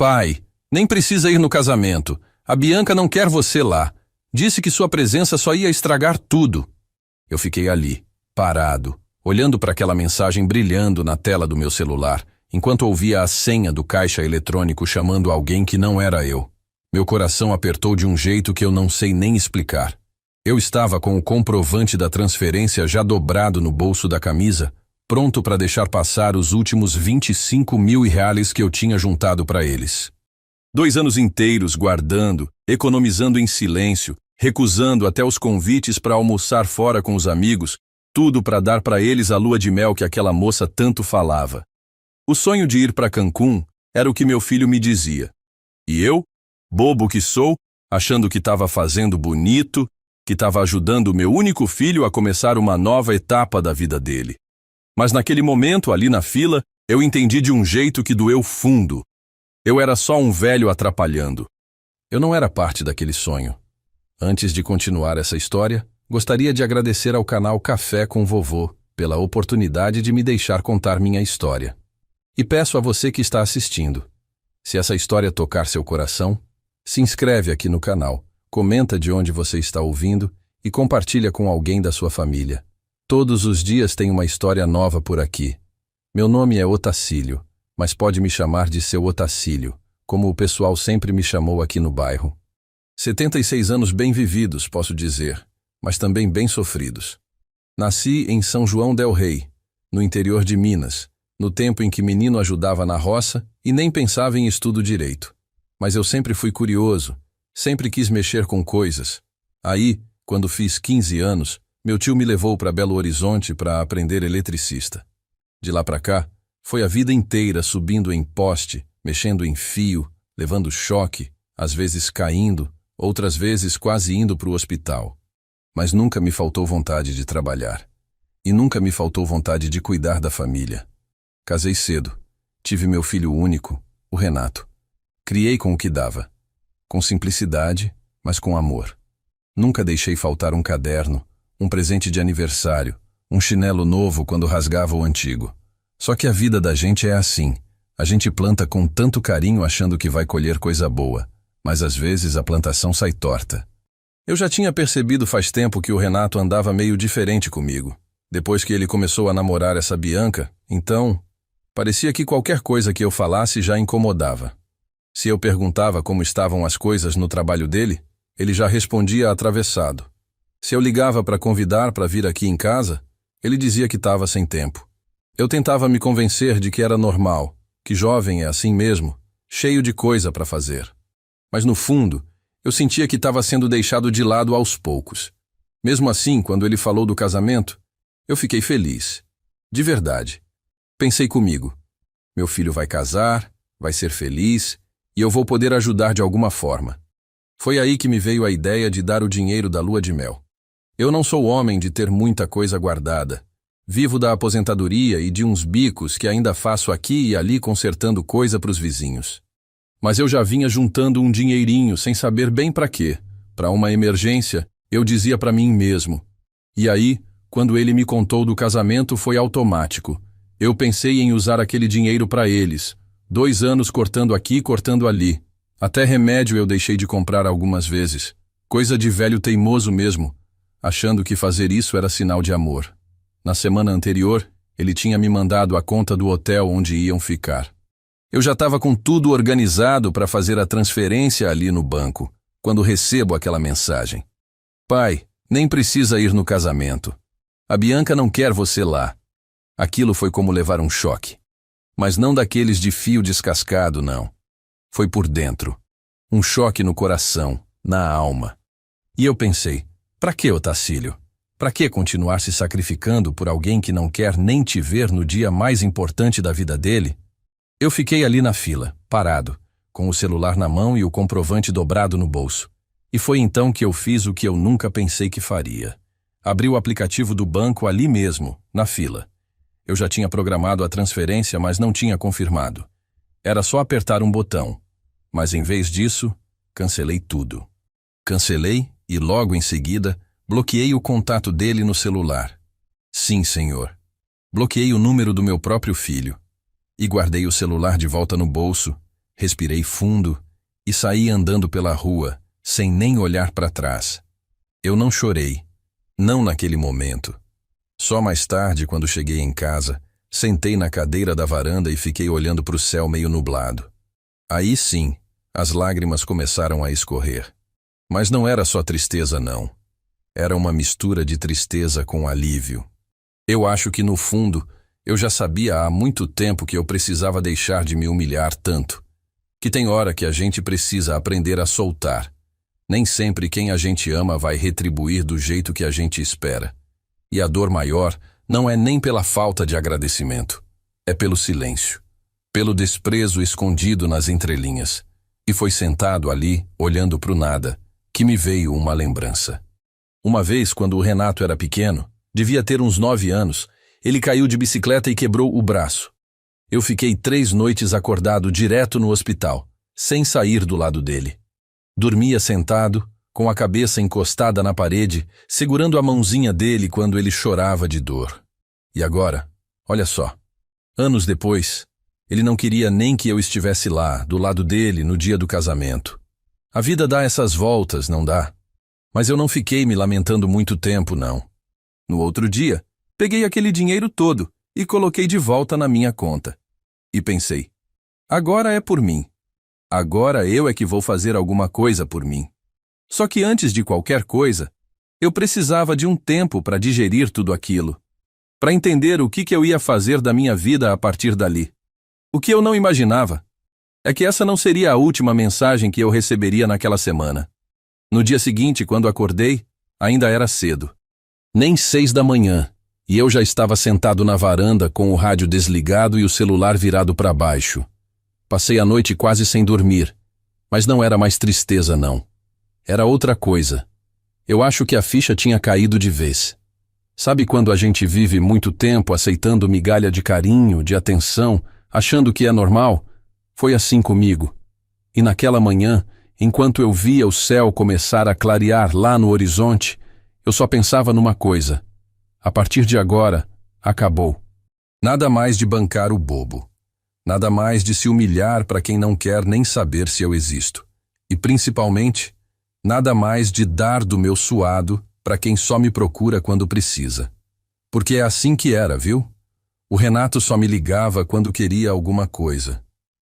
Pai, nem precisa ir no casamento. A Bianca não quer você lá. Disse que sua presença só ia estragar tudo. Eu fiquei ali, parado, olhando para aquela mensagem brilhando na tela do meu celular, enquanto ouvia a senha do caixa eletrônico chamando alguém que não era eu. Meu coração apertou de um jeito que eu não sei nem explicar. Eu estava com o comprovante da transferência já dobrado no bolso da camisa, pronto para deixar passar os últimos 25 mil reais que eu tinha juntado para eles. 2 anos inteiros guardando, economizando em silêncio, recusando até os convites para almoçar fora com os amigos, tudo para dar para eles a lua de mel que aquela moça tanto falava. O sonho de ir para Cancún era o que meu filho me dizia. E eu, bobo que sou, achando que estava fazendo bonito, que estava ajudando o meu único filho a começar uma nova etapa da vida dele. Mas naquele momento, ali na fila, eu entendi de um jeito que doeu fundo. Eu era só um velho atrapalhando. Eu não era parte daquele sonho. Antes de continuar essa história, gostaria de agradecer ao canal Café com Vovô pela oportunidade de me deixar contar minha história. E peço a você que está assistindo, se essa história tocar seu coração, se inscreve aqui no canal, comenta de onde você está ouvindo e compartilha com alguém da sua família. Todos os dias tem uma história nova por aqui. Meu nome é Otacílio, mas pode me chamar de seu Otacílio, como o pessoal sempre me chamou aqui no bairro. 76 anos bem vividos, posso dizer, mas também bem sofridos. Nasci em São João del Rei, no interior de Minas, no tempo em que menino ajudava na roça e nem pensava em estudo direito. Mas eu sempre fui curioso, sempre quis mexer com coisas. Aí, quando fiz 15 anos, meu tio me levou para Belo Horizonte para aprender eletricista. De lá para cá, foi a vida inteira subindo em poste, mexendo em fio, levando choque, às vezes caindo, outras vezes quase indo para o hospital. Mas nunca me faltou vontade de trabalhar. E nunca me faltou vontade de cuidar da família. Casei cedo. Tive meu filho único, o Renato. Criei com o que dava. Com simplicidade, mas com amor. Nunca deixei faltar um caderno, um presente de aniversário, um chinelo novo quando rasgava o antigo. Só que a vida da gente é assim. A gente planta com tanto carinho achando que vai colher coisa boa, mas às vezes a plantação sai torta. Eu já tinha percebido faz tempo que o Renato andava meio diferente comigo. Depois que ele começou a namorar essa Bianca, então, parecia que qualquer coisa que eu falasse já incomodava. Se eu perguntava como estavam as coisas no trabalho dele, ele já respondia atravessado. Se eu ligava para convidar para vir aqui em casa, ele dizia que estava sem tempo. Eu tentava me convencer de que era normal, que jovem é assim mesmo, cheio de coisa para fazer. Mas no fundo, eu sentia que estava sendo deixado de lado aos poucos. Mesmo assim, quando ele falou do casamento, eu fiquei feliz. De verdade. Pensei comigo, meu filho vai casar, vai ser feliz, e eu vou poder ajudar de alguma forma. Foi aí que me veio a ideia de dar o dinheiro da lua de mel. Eu não sou homem de ter muita coisa guardada. Vivo da aposentadoria e de uns bicos que ainda faço aqui e ali consertando coisa para os vizinhos. Mas eu já vinha juntando um dinheirinho sem saber bem para quê. Para uma emergência, eu dizia para mim mesmo. E aí, quando ele me contou do casamento, foi automático. Eu pensei em usar aquele dinheiro para eles. 2 anos cortando aqui, cortando ali. Até remédio eu deixei de comprar algumas vezes. Coisa de velho teimoso mesmo, achando que fazer isso era sinal de amor. Na semana anterior, ele tinha me mandado a conta do hotel onde iam ficar. Eu já estava com tudo organizado para fazer a transferência ali no banco, quando recebo aquela mensagem. Pai, nem precisa ir no casamento. A Bianca não quer você lá. Aquilo foi como levar um choque. Mas não daqueles de fio descascado, não. Foi por dentro. Um choque no coração, na alma. E eu pensei, pra que, Otacílio? Pra que continuar se sacrificando por alguém que não quer nem te ver no dia mais importante da vida dele? Eu fiquei ali na fila, parado, com o celular na mão e o comprovante dobrado no bolso. E foi então que eu fiz o que eu nunca pensei que faria. Abri o aplicativo do banco ali mesmo, na fila. Eu já tinha programado a transferência, mas não tinha confirmado. Era só apertar um botão. Mas em vez disso, cancelei tudo. Cancelei e logo em seguida, bloqueei o contato dele no celular. Sim, senhor. Bloqueei o número do meu próprio filho. E guardei o celular de volta no bolso, respirei fundo e saí andando pela rua, sem nem olhar para trás. Eu não chorei, não naquele momento. Só mais tarde, quando cheguei em casa, sentei na cadeira da varanda e fiquei olhando para o céu meio nublado. Aí sim, as lágrimas começaram a escorrer. Mas não era só tristeza, não. Era uma mistura de tristeza com alívio. Eu acho que, no fundo, eu já sabia há muito tempo que eu precisava deixar de me humilhar tanto. Que tem hora que a gente precisa aprender a soltar. Nem sempre quem a gente ama vai retribuir do jeito que a gente espera. E a dor maior não é nem pela falta de agradecimento. É pelo silêncio. Pelo desprezo escondido nas entrelinhas. E foi sentado ali, olhando para o nada, que me veio uma lembrança. Uma vez, quando o Renato era pequeno, devia ter uns 9 anos, ele caiu de bicicleta e quebrou o braço. Eu fiquei 3 noites acordado direto no hospital, sem sair do lado dele. Dormia sentado, com a cabeça encostada na parede, segurando a mãozinha dele quando ele chorava de dor. E agora, olha só, anos depois, ele não queria nem que eu estivesse lá, do lado dele, no dia do casamento. A vida dá essas voltas, não dá? Mas eu não fiquei me lamentando muito tempo, não. No outro dia, peguei aquele dinheiro todo e coloquei de volta na minha conta. E pensei, agora é por mim. Agora eu é que vou fazer alguma coisa por mim. Só que antes de qualquer coisa, eu precisava de um tempo para digerir tudo aquilo. Para entender o que eu ia fazer da minha vida a partir dali. O que eu não imaginava é que essa não seria a última mensagem que eu receberia naquela semana. No dia seguinte, quando acordei, ainda era cedo. Nem 6 da manhã, e eu já estava sentado na varanda com o rádio desligado e o celular virado para baixo. Passei a noite quase sem dormir, mas não era mais tristeza, não. Era outra coisa. Eu acho que a ficha tinha caído de vez. Sabe quando a gente vive muito tempo aceitando migalha de carinho, de atenção, achando que é normal? Foi assim comigo. E naquela manhã, enquanto eu via o céu começar a clarear lá no horizonte, eu só pensava numa coisa. A partir de agora, acabou. Nada mais de bancar o bobo. Nada mais de se humilhar para quem não quer nem saber se eu existo. E principalmente, nada mais de dar do meu suado para quem só me procura quando precisa. Porque é assim que era, viu? O Renato só me ligava quando queria alguma coisa.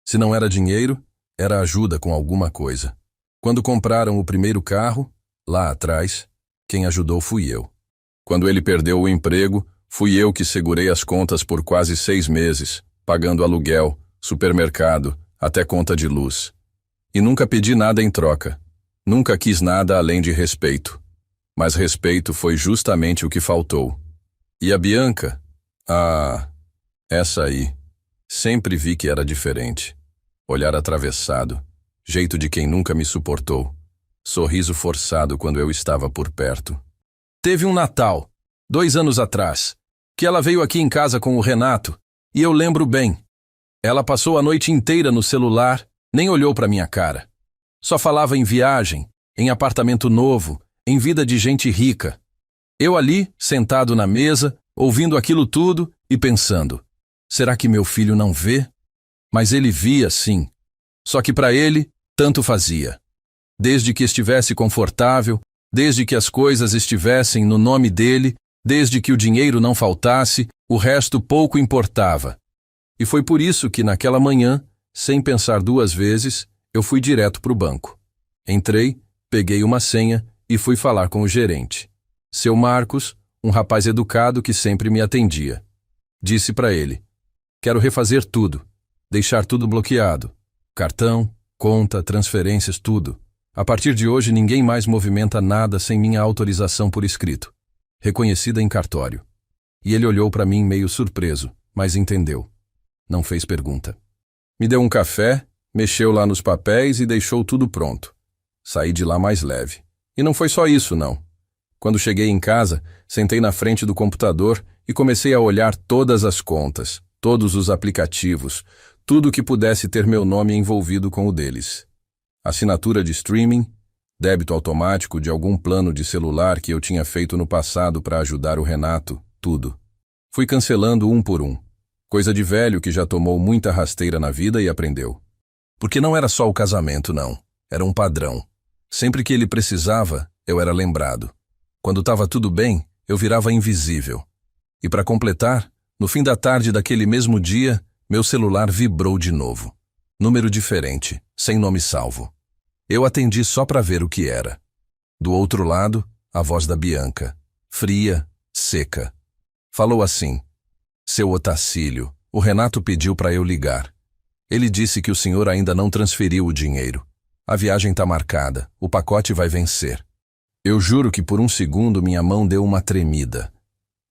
Se não era dinheiro, era ajuda com alguma coisa. Quando compraram o primeiro carro, lá atrás, quem ajudou fui eu. Quando ele perdeu o emprego, fui eu que segurei as contas por quase 6 meses, pagando aluguel, supermercado, até conta de luz. E nunca pedi nada em troca. Nunca quis nada além de respeito. Mas respeito foi justamente o que faltou. E a Bianca? Essa aí. Sempre vi que era diferente. Olhar atravessado, jeito de quem nunca me suportou. Sorriso forçado quando eu estava por perto. Teve um Natal, 2 anos atrás, que ela veio aqui em casa com o Renato, e eu lembro bem. Ela passou a noite inteira no celular, nem olhou para minha cara. Só falava em viagem, em apartamento novo, em vida de gente rica. Eu ali, sentado na mesa, ouvindo aquilo tudo e pensando, será que meu filho não vê? Mas ele via, sim. Só que para ele, tanto fazia. Desde que estivesse confortável, desde que as coisas estivessem no nome dele, desde que o dinheiro não faltasse, o resto pouco importava. E foi por isso que naquela manhã, sem pensar 2 vezes, eu fui direto para o banco. Entrei, peguei uma senha e fui falar com o gerente. Seu Marcos, um rapaz educado que sempre me atendia. Disse para ele, quero refazer tudo, deixar tudo bloqueado. Cartão, conta, transferências, tudo. A partir de hoje ninguém mais movimenta nada sem minha autorização por escrito. Reconhecida em cartório. E ele olhou para mim meio surpreso, mas entendeu. Não fez pergunta. Me deu um café, mexeu lá nos papéis e deixou tudo pronto. Saí de lá mais leve. E não foi só isso, não. Quando cheguei em casa, sentei na frente do computador e comecei a olhar todas as contas, todos os aplicativos, tudo que pudesse ter meu nome envolvido com o deles. Assinatura de streaming, débito automático de algum plano de celular que eu tinha feito no passado para ajudar o Renato, tudo. Fui cancelando um por um. Coisa de velho que já tomou muita rasteira na vida e aprendeu. Porque não era só o casamento, não. Era um padrão. Sempre que ele precisava, eu era lembrado. Quando estava tudo bem, eu virava invisível. E para completar, no fim da tarde daquele mesmo dia, meu celular vibrou de novo. Número diferente, sem nome salvo. Eu atendi só para ver o que era. Do outro lado, a voz da Bianca, fria, seca. Falou assim: Seu Otacílio, o Renato pediu para eu ligar. Ele disse que o senhor ainda não transferiu o dinheiro. A viagem está marcada, o pacote vai vencer. Eu juro que por um segundo minha mão deu uma tremida.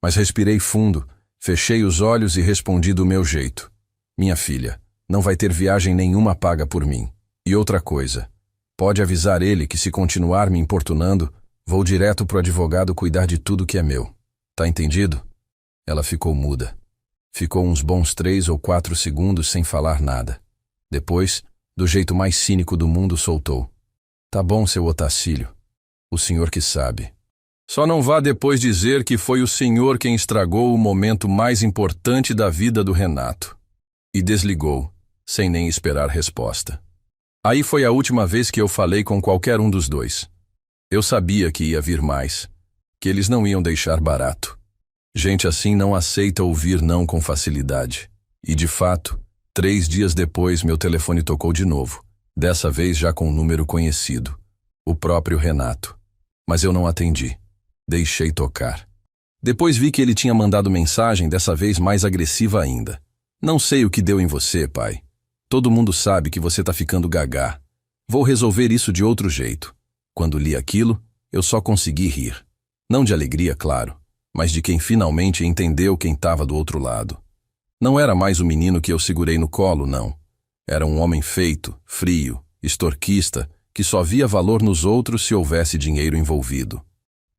Mas respirei fundo, fechei os olhos e respondi do meu jeito. Minha filha, não vai ter viagem nenhuma paga por mim. E outra coisa, pode avisar ele que se continuar me importunando, vou direto pro advogado cuidar de tudo que é meu. Tá entendido? Ela ficou muda. Ficou uns bons 3 ou 4 segundos sem falar nada. Depois, do jeito mais cínico do mundo, soltou. Tá bom, seu Otacílio. O senhor que sabe. Só não vá depois dizer que foi o senhor quem estragou o momento mais importante da vida do Renato. E desligou, sem nem esperar resposta. Aí foi a última vez que eu falei com qualquer um dos dois. Eu sabia que ia vir mais, que eles não iam deixar barato. Gente assim não aceita ouvir não com facilidade. E de fato, 3 dias depois meu telefone tocou de novo, dessa vez já com um número conhecido. O próprio Renato. Mas eu não atendi. Deixei tocar. Depois vi que ele tinha mandado mensagem, dessa vez mais agressiva ainda. Não sei o que deu em você, pai. Todo mundo sabe que você tá ficando gagá. Vou resolver isso de outro jeito. Quando li aquilo, eu só consegui rir. Não de alegria, claro, mas de quem finalmente entendeu quem estava do outro lado. Não era mais o menino que eu segurei no colo, não. Era um homem feito, frio, extorquista, que só via valor nos outros se houvesse dinheiro envolvido.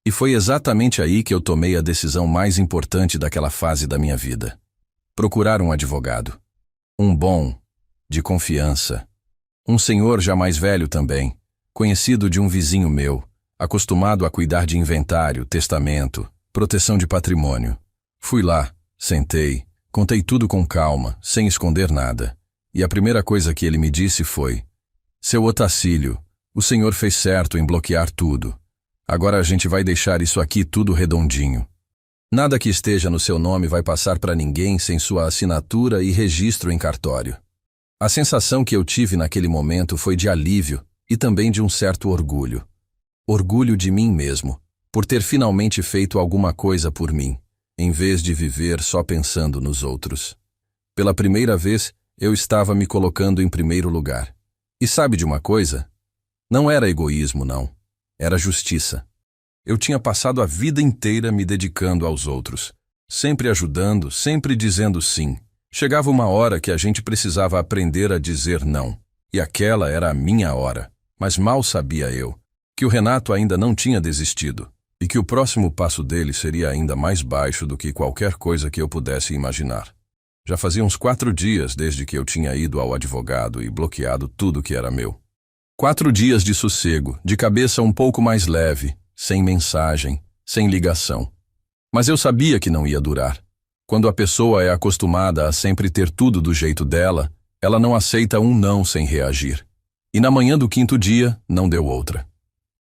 E foi exatamente aí que eu tomei a decisão mais importante daquela fase da minha vida. Procurar um advogado. Um bom, de confiança. Um senhor já mais velho também, conhecido de um vizinho meu, acostumado a cuidar de inventário, testamento, proteção de patrimônio. Fui lá, sentei, contei tudo com calma, sem esconder nada. E a primeira coisa que ele me disse foi: Seu Otacílio, o senhor fez certo em bloquear tudo. Agora a gente vai deixar isso aqui tudo redondinho. Nada que esteja no seu nome vai passar para ninguém sem sua assinatura e registro em cartório. A sensação que eu tive naquele momento foi de alívio e também de um certo orgulho. Orgulho de mim mesmo, por ter finalmente feito alguma coisa por mim, em vez de viver só pensando nos outros. Pela primeira vez, eu estava me colocando em primeiro lugar. E sabe de uma coisa? Não era egoísmo, não. Era justiça. Eu tinha passado a vida inteira me dedicando aos outros, sempre ajudando, sempre dizendo sim. Chegava uma hora que a gente precisava aprender a dizer não, e aquela era a minha hora. Mas mal sabia eu que o Renato ainda não tinha desistido, e que o próximo passo dele seria ainda mais baixo do que qualquer coisa que eu pudesse imaginar. Já fazia uns 4 dias desde que eu tinha ido ao advogado e bloqueado tudo que era meu. 4 dias de sossego, de cabeça um pouco mais leve, sem mensagem, sem ligação. Mas eu sabia que não ia durar. Quando a pessoa é acostumada a sempre ter tudo do jeito dela, ela não aceita um não sem reagir. E na manhã do 5º dia, não deu outra.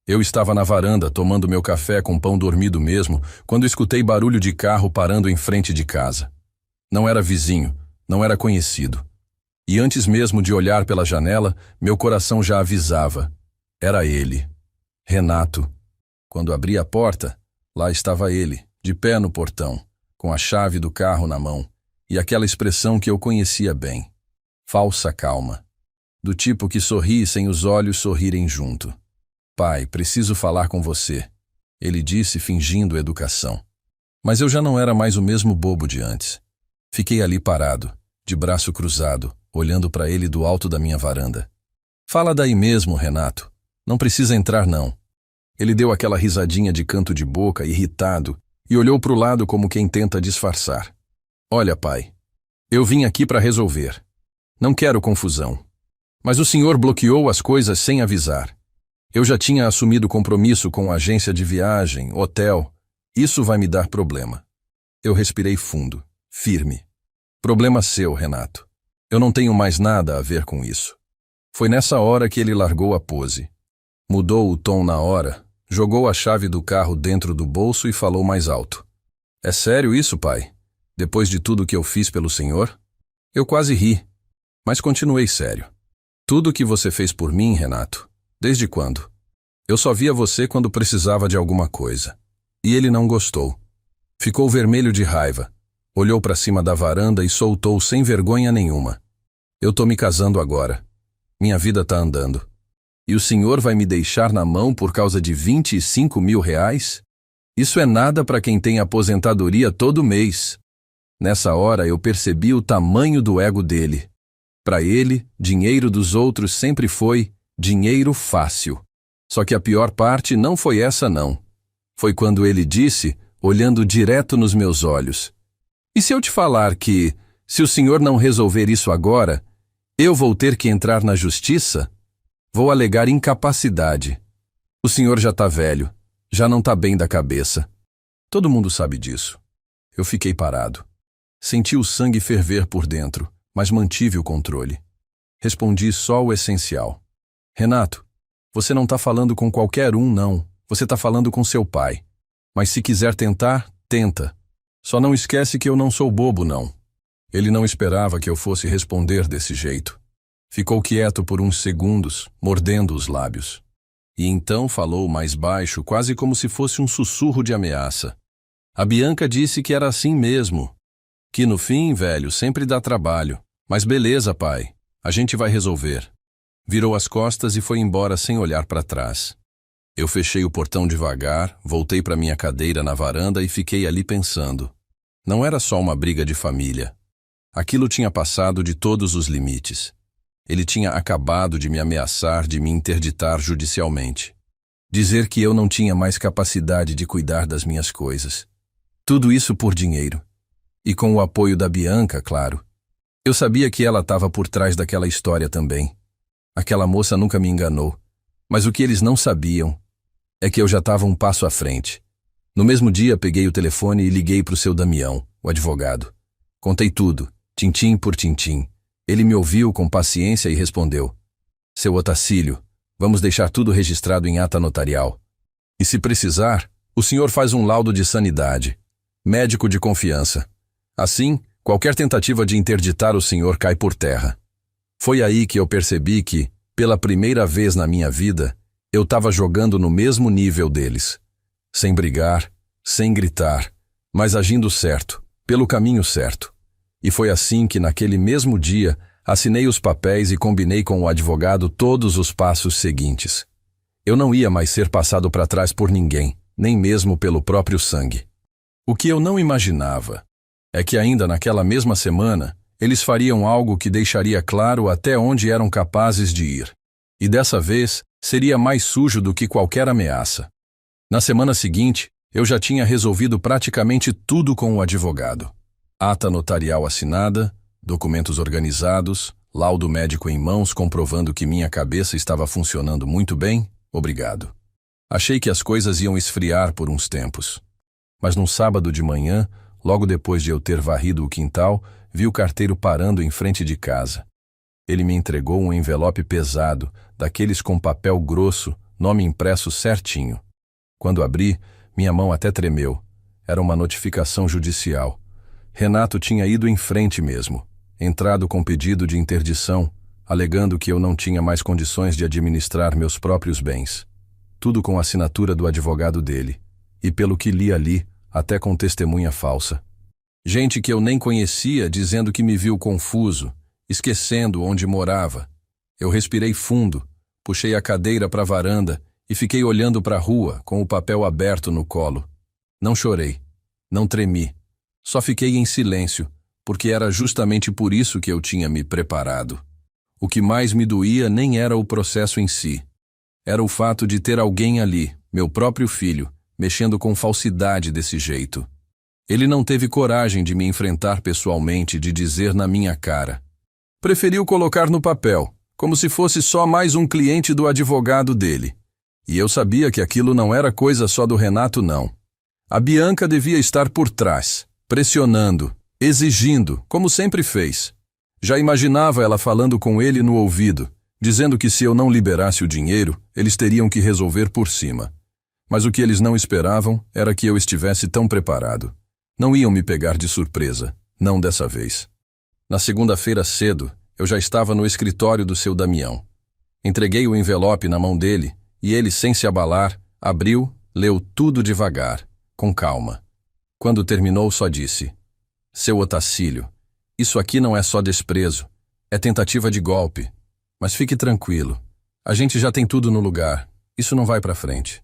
Eu estava na varanda tomando meu café com pão dormido mesmo, quando escutei barulho de carro parando em frente de casa. Não era vizinho, não era conhecido. E antes mesmo de olhar pela janela, meu coração já avisava. Era ele. Renato. Quando abri a porta, lá estava ele, de pé no portão, com a chave do carro na mão, e aquela expressão que eu conhecia bem. Falsa calma. Do tipo que sorri sem os olhos sorrirem junto. Pai, preciso falar com você, ele disse fingindo educação. Mas eu já não era mais o mesmo bobo de antes. Fiquei ali parado, de braço cruzado, olhando para ele do alto da minha varanda. Fala daí mesmo, Renato. Não precisa entrar, não. Ele deu aquela risadinha de canto de boca, irritado, e olhou para o lado como quem tenta disfarçar. Olha, pai, eu vim aqui para resolver. Não quero confusão. Mas o senhor bloqueou as coisas sem avisar. Eu já tinha assumido compromisso com a agência de viagem, hotel. Isso vai me dar problema. Eu respirei fundo, firme. Problema seu, Renato. Eu não tenho mais nada a ver com isso. Foi nessa hora que ele largou a pose. Mudou o tom na hora, jogou a chave do carro dentro do bolso e falou mais alto. É sério isso, pai? Depois de tudo que eu fiz pelo senhor? Eu quase ri, mas continuei sério. Tudo que você fez por mim, Renato. Desde quando? Eu só via você quando precisava de alguma coisa. E ele não gostou. Ficou vermelho de raiva. Olhou para cima da varanda e soltou sem vergonha nenhuma. Eu tô me casando agora. Minha vida tá andando. E o senhor vai me deixar na mão por causa de 25 mil reais? Isso é nada para quem tem aposentadoria todo mês. Nessa hora eu percebi o tamanho do ego dele. Para ele, dinheiro dos outros sempre foi dinheiro fácil. Só que a pior parte não foi essa não. Foi quando ele disse, olhando direto nos meus olhos. E se eu te falar que, se o senhor não resolver isso agora, eu vou ter que entrar na justiça? Vou alegar incapacidade. O senhor já tá velho, já não tá bem da cabeça. Todo mundo sabe disso. Eu fiquei parado. Senti o sangue ferver por dentro, mas mantive o controle. Respondi só o essencial. Renato, você não tá falando com qualquer um, não. Você tá falando com seu pai. Mas se quiser tentar, tenta. Só não esquece que eu não sou bobo, não. Ele não esperava que eu fosse responder desse jeito. Ficou quieto por uns segundos, mordendo os lábios. E então falou mais baixo, quase como se fosse um sussurro de ameaça. A Bianca disse que era assim mesmo. Que no fim, velho, sempre dá trabalho. Mas beleza, pai. A gente vai resolver. Virou as costas e foi embora sem olhar para trás. Eu fechei o portão devagar, voltei para minha cadeira na varanda e fiquei ali pensando. Não era só uma briga de família. Aquilo tinha passado de todos os limites. Ele tinha acabado de me ameaçar de me interditar judicialmente. Dizer que eu não tinha mais capacidade de cuidar das minhas coisas. Tudo isso por dinheiro. E com o apoio da Bianca, claro. Eu sabia que ela estava por trás daquela história também. Aquela moça nunca me enganou. Mas o que eles não sabiam é que eu já estava um passo à frente. No mesmo dia, peguei o telefone e liguei para o seu Damião, o advogado. Contei tudo, tintim por tintim. Ele me ouviu com paciência e respondeu. Seu Otacílio, vamos deixar tudo registrado em ata notarial. E se precisar, o senhor faz um laudo de sanidade. Médico de confiança. Assim, qualquer tentativa de interditar o senhor cai por terra. Foi aí que eu percebi que, pela primeira vez na minha vida, eu estava jogando no mesmo nível deles. Sem brigar, sem gritar, mas agindo certo, pelo caminho certo. E foi assim que, naquele mesmo dia, assinei os papéis e combinei com o advogado todos os passos seguintes. Eu não ia mais ser passado para trás por ninguém, nem mesmo pelo próprio sangue. O que eu não imaginava é que ainda naquela mesma semana, eles fariam algo que deixaria claro até onde eram capazes de ir. E dessa vez, seria mais sujo do que qualquer ameaça. Na semana seguinte, eu já tinha resolvido praticamente tudo com o advogado. Ata notarial assinada, documentos organizados, laudo médico em mãos comprovando que minha cabeça estava funcionando muito bem, obrigado. Achei que as coisas iam esfriar por uns tempos. Mas num sábado de manhã, logo depois de eu ter varrido o quintal, vi o carteiro parando em frente de casa. Ele me entregou um envelope pesado, daqueles com papel grosso, nome impresso certinho. Quando abri, minha mão até tremeu. Era uma notificação judicial. Renato tinha ido em frente mesmo, entrado com pedido de interdição, alegando que eu não tinha mais condições de administrar meus próprios bens. Tudo com a assinatura do advogado dele, e pelo que li ali, até com testemunha falsa. Gente que eu nem conhecia dizendo que me viu confuso, esquecendo onde morava. Eu respirei fundo, puxei a cadeira para a varanda e fiquei olhando para a rua com o papel aberto no colo. Não chorei, não tremi. Só fiquei em silêncio, porque era justamente por isso que eu tinha me preparado. O que mais me doía nem era o processo em si. Era o fato de ter alguém ali, meu próprio filho, mexendo com falsidade desse jeito. Ele não teve coragem de me enfrentar pessoalmente, de dizer na minha cara. Preferiu colocar no papel, como se fosse só mais um cliente do advogado dele. E eu sabia que aquilo não era coisa só do Renato, não. A Bianca devia estar por trás, pressionando, exigindo, como sempre fez. Já imaginava ela falando com ele no ouvido, dizendo que se eu não liberasse o dinheiro, eles teriam que resolver por cima. Mas o que eles não esperavam era que eu estivesse tão preparado. Não iam me pegar de surpresa, não dessa vez. Na segunda-feira cedo, eu já estava no escritório do seu Damião. Entreguei o envelope na mão dele e ele, sem se abalar, abriu, leu tudo devagar, com calma. Quando terminou, só disse: "Seu Otacílio, isso aqui não é só desprezo, é tentativa de golpe. Mas fique tranquilo, a gente já tem tudo no lugar, isso não vai para frente."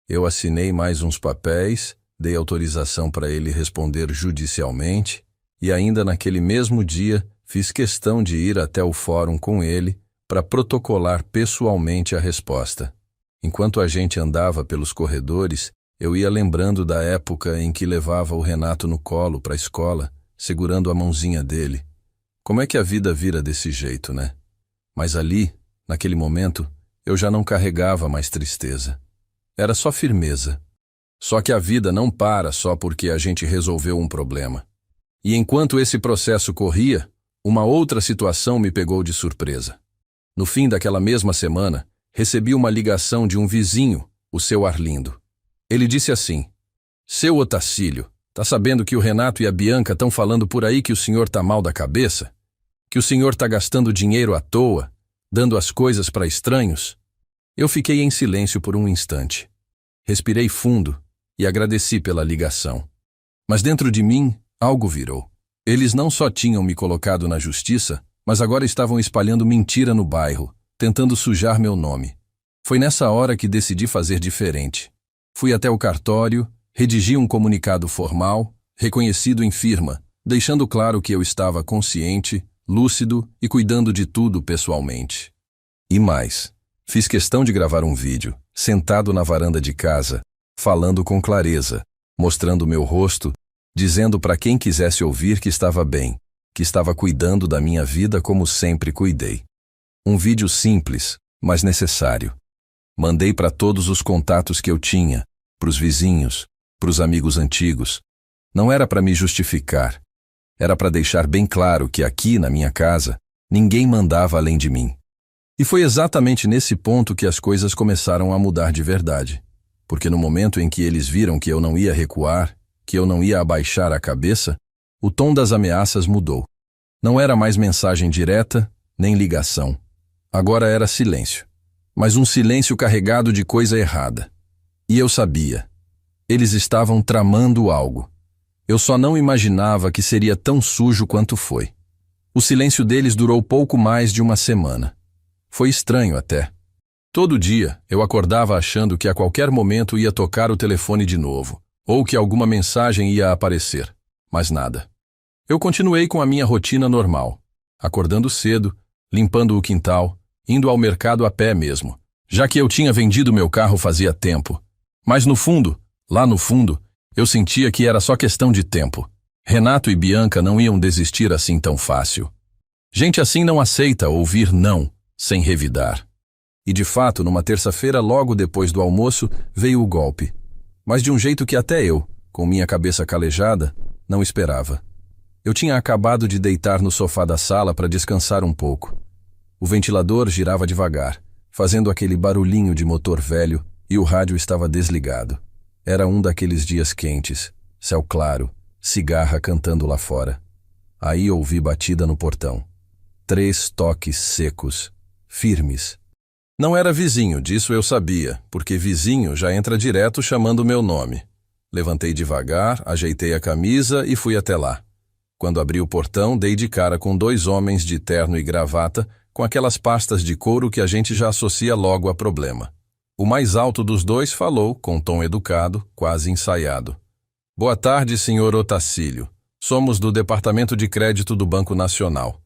Eu assinei mais uns papéis, dei autorização para ele responder judicialmente e ainda naquele mesmo dia fiz questão de ir até o fórum com ele para protocolar pessoalmente a resposta. Enquanto a gente andava pelos corredores, eu ia lembrando da época em que levava o Renato no colo para a escola, segurando a mãozinha dele. Como é que a vida vira desse jeito, né? Mas ali, naquele momento, eu já não carregava mais tristeza. Era só firmeza. Só que a vida não para só porque a gente resolveu um problema. E enquanto esse processo corria, uma outra situação me pegou de surpresa. No fim daquela mesma semana, recebi uma ligação de um vizinho, o seu Arlindo. Ele disse assim: "Seu Otacílio, tá sabendo que o Renato e a Bianca estão falando por aí que o senhor tá mal da cabeça? Que o senhor tá gastando dinheiro à toa, dando as coisas para estranhos?" Eu fiquei em silêncio por um instante. Respirei fundo e agradeci pela ligação. Mas dentro de mim, algo virou. Eles não só tinham me colocado na justiça, mas agora estavam espalhando mentira no bairro, tentando sujar meu nome. Foi nessa hora que decidi fazer diferente. Fui até o cartório, redigi um comunicado formal, reconhecido em firma, deixando claro que eu estava consciente, lúcido e cuidando de tudo pessoalmente. E mais, fiz questão de gravar um vídeo, sentado na varanda de casa, falando com clareza, mostrando meu rosto, dizendo para quem quisesse ouvir que estava bem, que estava cuidando da minha vida como sempre cuidei. Um vídeo simples, mas necessário. Mandei para todos os contatos que eu tinha, para os vizinhos, para os amigos antigos. Não era para me justificar. Era para deixar bem claro que aqui, na minha casa, ninguém mandava além de mim. E foi exatamente nesse ponto que as coisas começaram a mudar de verdade. Porque no momento em que eles viram que eu não ia recuar, que eu não ia abaixar a cabeça, o tom das ameaças mudou. Não era mais mensagem direta, nem ligação. Agora era silêncio. Mas um silêncio carregado de coisa errada. E eu sabia. Eles estavam tramando algo. Eu só não imaginava que seria tão sujo quanto foi. O silêncio deles durou pouco mais de uma semana. Foi estranho até. Todo dia eu acordava achando que a qualquer momento ia tocar o telefone de novo, ou que alguma mensagem ia aparecer, mas nada. Eu continuei com a minha rotina normal, acordando cedo, limpando o quintal, indo ao mercado a pé mesmo, já que eu tinha vendido meu carro fazia tempo. Mas no fundo, lá no fundo, eu sentia que era só questão de tempo. Renato e Bianca não iam desistir assim tão fácil. Gente assim não aceita ouvir não, sem revidar. E de fato, numa terça-feira, logo depois do almoço, veio o golpe. Mas de um jeito que até eu, com minha cabeça calejada, não esperava. Eu tinha acabado de deitar no sofá da sala para descansar um pouco. O ventilador girava devagar, fazendo aquele barulhinho de motor velho, e o rádio estava desligado. Era um daqueles dias quentes, céu claro, cigarra cantando lá fora. Aí ouvi batida no portão. 3 toques secos, firmes. Não era vizinho, disso eu sabia, porque vizinho já entra direto chamando meu nome. Levantei devagar, ajeitei a camisa e fui até lá. Quando abri o portão, dei de cara com 2 homens de terno e gravata, com aquelas pastas de couro que a gente já associa logo a problema. O mais alto dos 2 falou, com tom educado, quase ensaiado. "Boa tarde, senhor Otacílio. Somos do Departamento de Crédito do Banco Nacional.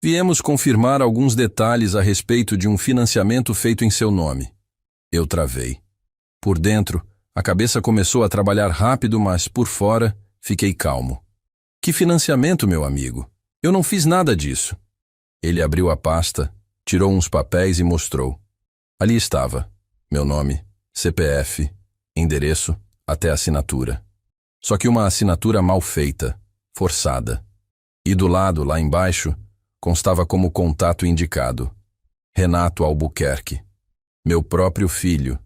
Viemos confirmar alguns detalhes a respeito de um financiamento feito em seu nome." Eu travei. Por dentro, a cabeça começou a trabalhar rápido, mas por fora, fiquei calmo. "Que financiamento, meu amigo? Eu não fiz nada disso." Ele abriu a pasta, tirou uns papéis e mostrou. Ali estava. Meu nome, CPF, endereço, até assinatura. Só que uma assinatura mal feita, forçada. E do lado, lá embaixo, constava como contato indicado. Renato Albuquerque. Meu próprio filho.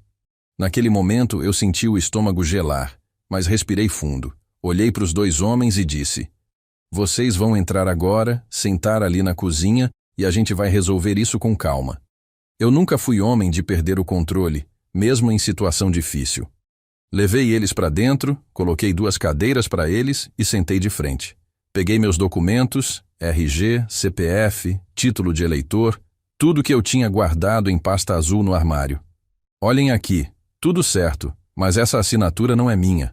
Naquele momento eu senti o estômago gelar, mas respirei fundo. Olhei para os dois homens e disse: vocês vão entrar agora, sentar ali na cozinha e a gente vai resolver isso com calma. Eu nunca fui homem de perder o controle, mesmo em situação difícil. Levei eles para dentro, coloquei 2 cadeiras para eles e sentei de frente. Peguei meus documentos, RG, CPF, título de eleitor, tudo que eu tinha guardado em pasta azul no armário. Olhem aqui, tudo certo, mas essa assinatura não é minha.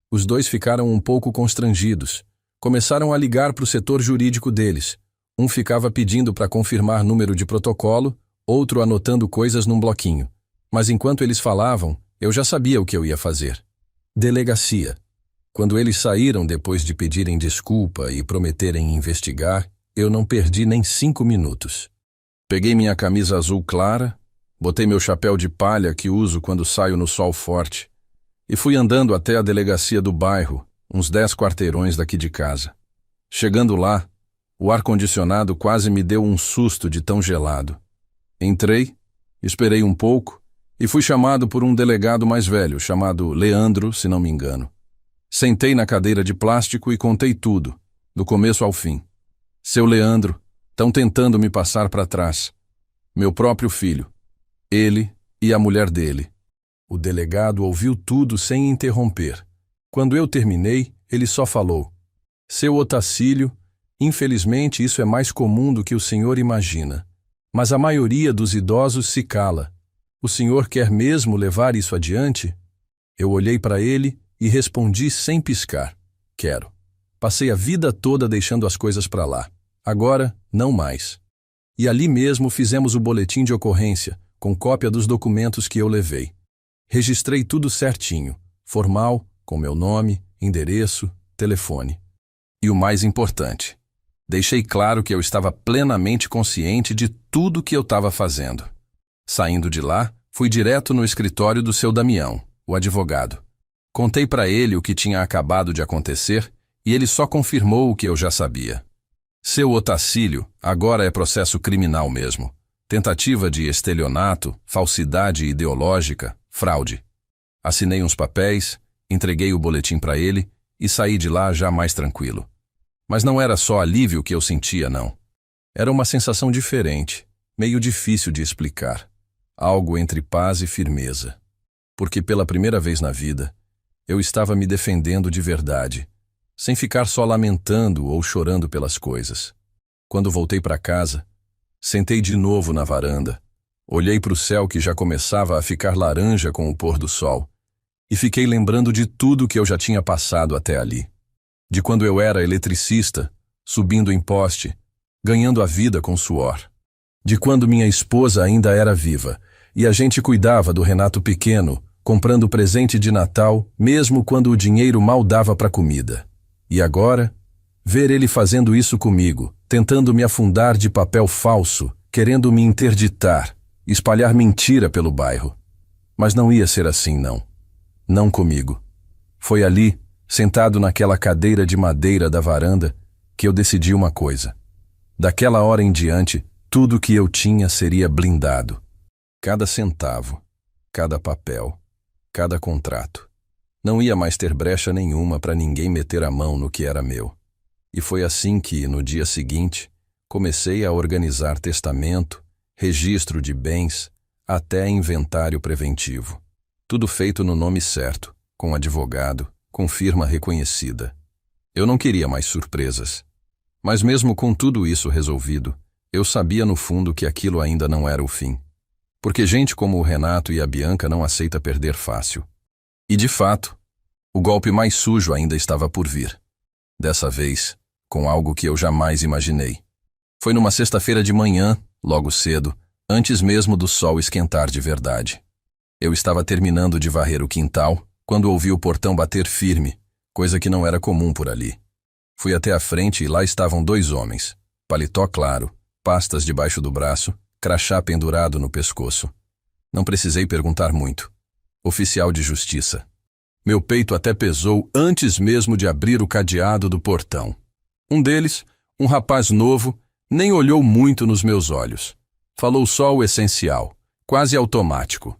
Os dois ficaram um pouco constrangidos. Começaram a ligar para o setor jurídico deles. Um ficava pedindo para confirmar número de protocolo, outro anotando coisas num bloquinho. Mas enquanto eles falavam, eu já sabia o que eu ia fazer. Delegacia. Quando eles saíram depois de pedirem desculpa e prometerem investigar, eu não perdi nem 5 minutos. Peguei minha camisa azul clara, botei meu chapéu de palha que uso quando saio no sol forte e fui andando até a delegacia do bairro, uns 10 quarteirões daqui de casa. Chegando lá, o ar-condicionado quase me deu um susto de tão gelado. Entrei, esperei um pouco e fui chamado por um delegado mais velho, chamado Leandro, se não me engano. Sentei na cadeira de plástico e contei tudo, do começo ao fim. Seu Leandro, estão tentando me passar para trás. Meu próprio filho, ele e a mulher dele. O delegado ouviu tudo sem interromper. Quando eu terminei, ele só falou: seu Otacílio, infelizmente isso é mais comum do que o senhor imagina. Mas a maioria dos idosos se cala. O senhor quer mesmo levar isso adiante? Eu olhei para ele e respondi sem piscar: quero. Passei a vida toda deixando as coisas para lá. Agora, não mais. E ali mesmo fizemos o boletim de ocorrência, com cópia dos documentos que eu levei. Registrei tudo certinho, formal, com meu nome, endereço, telefone. E o mais importante, deixei claro que eu estava plenamente consciente de tudo que eu estava fazendo. Saindo de lá, fui direto no escritório do seu Damião, o advogado. Contei para ele o que tinha acabado de acontecer e ele só confirmou o que eu já sabia. Seu Otacílio agora é processo criminal mesmo. Tentativa de estelionato, falsidade ideológica, fraude. Assinei uns papéis, entreguei o boletim para ele e saí de lá já mais tranquilo. Mas não era só alívio que eu sentia, não. Era uma sensação diferente, meio difícil de explicar. Algo entre paz e firmeza. Porque pela primeira vez na vida, eu estava me defendendo de verdade, sem ficar só lamentando ou chorando pelas coisas. Quando voltei para casa, sentei de novo na varanda, olhei para o céu que já começava a ficar laranja com o pôr do sol, e fiquei lembrando de tudo que eu já tinha passado até ali. De quando eu era eletricista, subindo em poste, ganhando a vida com suor. De quando minha esposa ainda era viva, e a gente cuidava do Renato pequeno, comprando presente de Natal, mesmo quando o dinheiro mal dava para comida. E agora, ver ele fazendo isso comigo, tentando me afundar de papel falso, querendo me interditar, espalhar mentira pelo bairro. Mas não ia ser assim, não. Não comigo. Foi ali, sentado naquela cadeira de madeira da varanda, que eu decidi uma coisa. Daquela hora em diante, tudo que eu tinha seria blindado. Cada centavo, cada papel, cada contrato. Não ia mais ter brecha nenhuma para ninguém meter a mão no que era meu. E foi assim que, no dia seguinte, comecei a organizar testamento, registro de bens, até inventário preventivo. Tudo feito no nome certo, com advogado, com firma reconhecida. Eu não queria mais surpresas. Mas mesmo com tudo isso resolvido, eu sabia no fundo que aquilo ainda não era o fim. Porque gente como o Renato e a Bianca não aceita perder fácil. E de fato, o golpe mais sujo ainda estava por vir. Dessa vez, com algo que eu jamais imaginei. Foi numa sexta-feira de manhã, logo cedo, antes mesmo do sol esquentar de verdade. Eu estava terminando de varrer o quintal, quando ouvi o portão bater firme, coisa que não era comum por ali. Fui até a frente e lá estavam 2 homens, paletó claro, pastas debaixo do braço, crachá pendurado no pescoço. Não precisei perguntar muito. Oficial de justiça. Meu peito até pesou antes mesmo de abrir o cadeado do portão. Um deles, um rapaz novo, nem olhou muito nos meus olhos. Falou só o essencial, quase automático.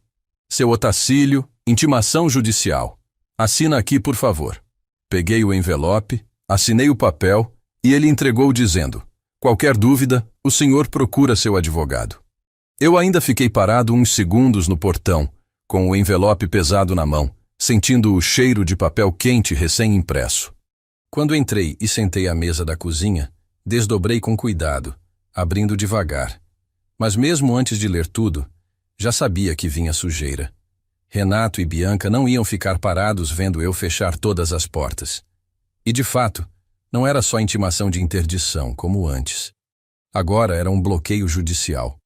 Seu Otacílio, intimação judicial. Assina aqui, por favor. Peguei o envelope, assinei o papel e ele entregou dizendo: qualquer dúvida, o senhor procura seu advogado. Eu ainda fiquei parado uns segundos no portão, com o envelope pesado na mão, sentindo o cheiro de papel quente recém-impresso. Quando entrei e sentei à mesa da cozinha, desdobrei com cuidado, abrindo devagar. Mas mesmo antes de ler tudo, já sabia que vinha sujeira. Renato e Bianca não iam ficar parados vendo eu fechar todas as portas. E de fato, não era só intimação de interdição, como antes. Agora era um bloqueio judicial.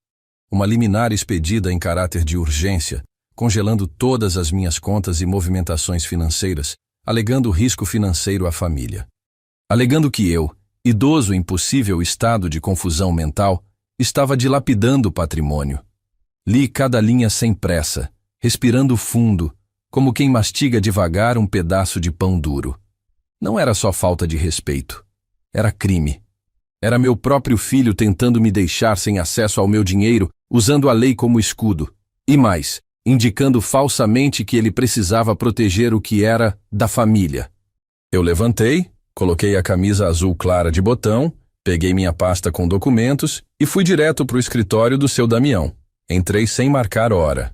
Uma liminar expedida em caráter de urgência, congelando todas as minhas contas e movimentações financeiras, alegando risco financeiro à família. Alegando que eu, idoso em possível estado de confusão mental, estava dilapidando o patrimônio. Li cada linha sem pressa, respirando fundo, como quem mastiga devagar um pedaço de pão duro. Não era só falta de respeito. Era crime. Era meu próprio filho tentando me deixar sem acesso ao meu dinheiro, usando a lei como escudo. E mais, indicando falsamente que ele precisava proteger o que era da família. Eu levantei, coloquei a camisa azul clara de botão, peguei minha pasta com documentos e fui direto para o escritório do seu Damião. Entrei sem marcar hora.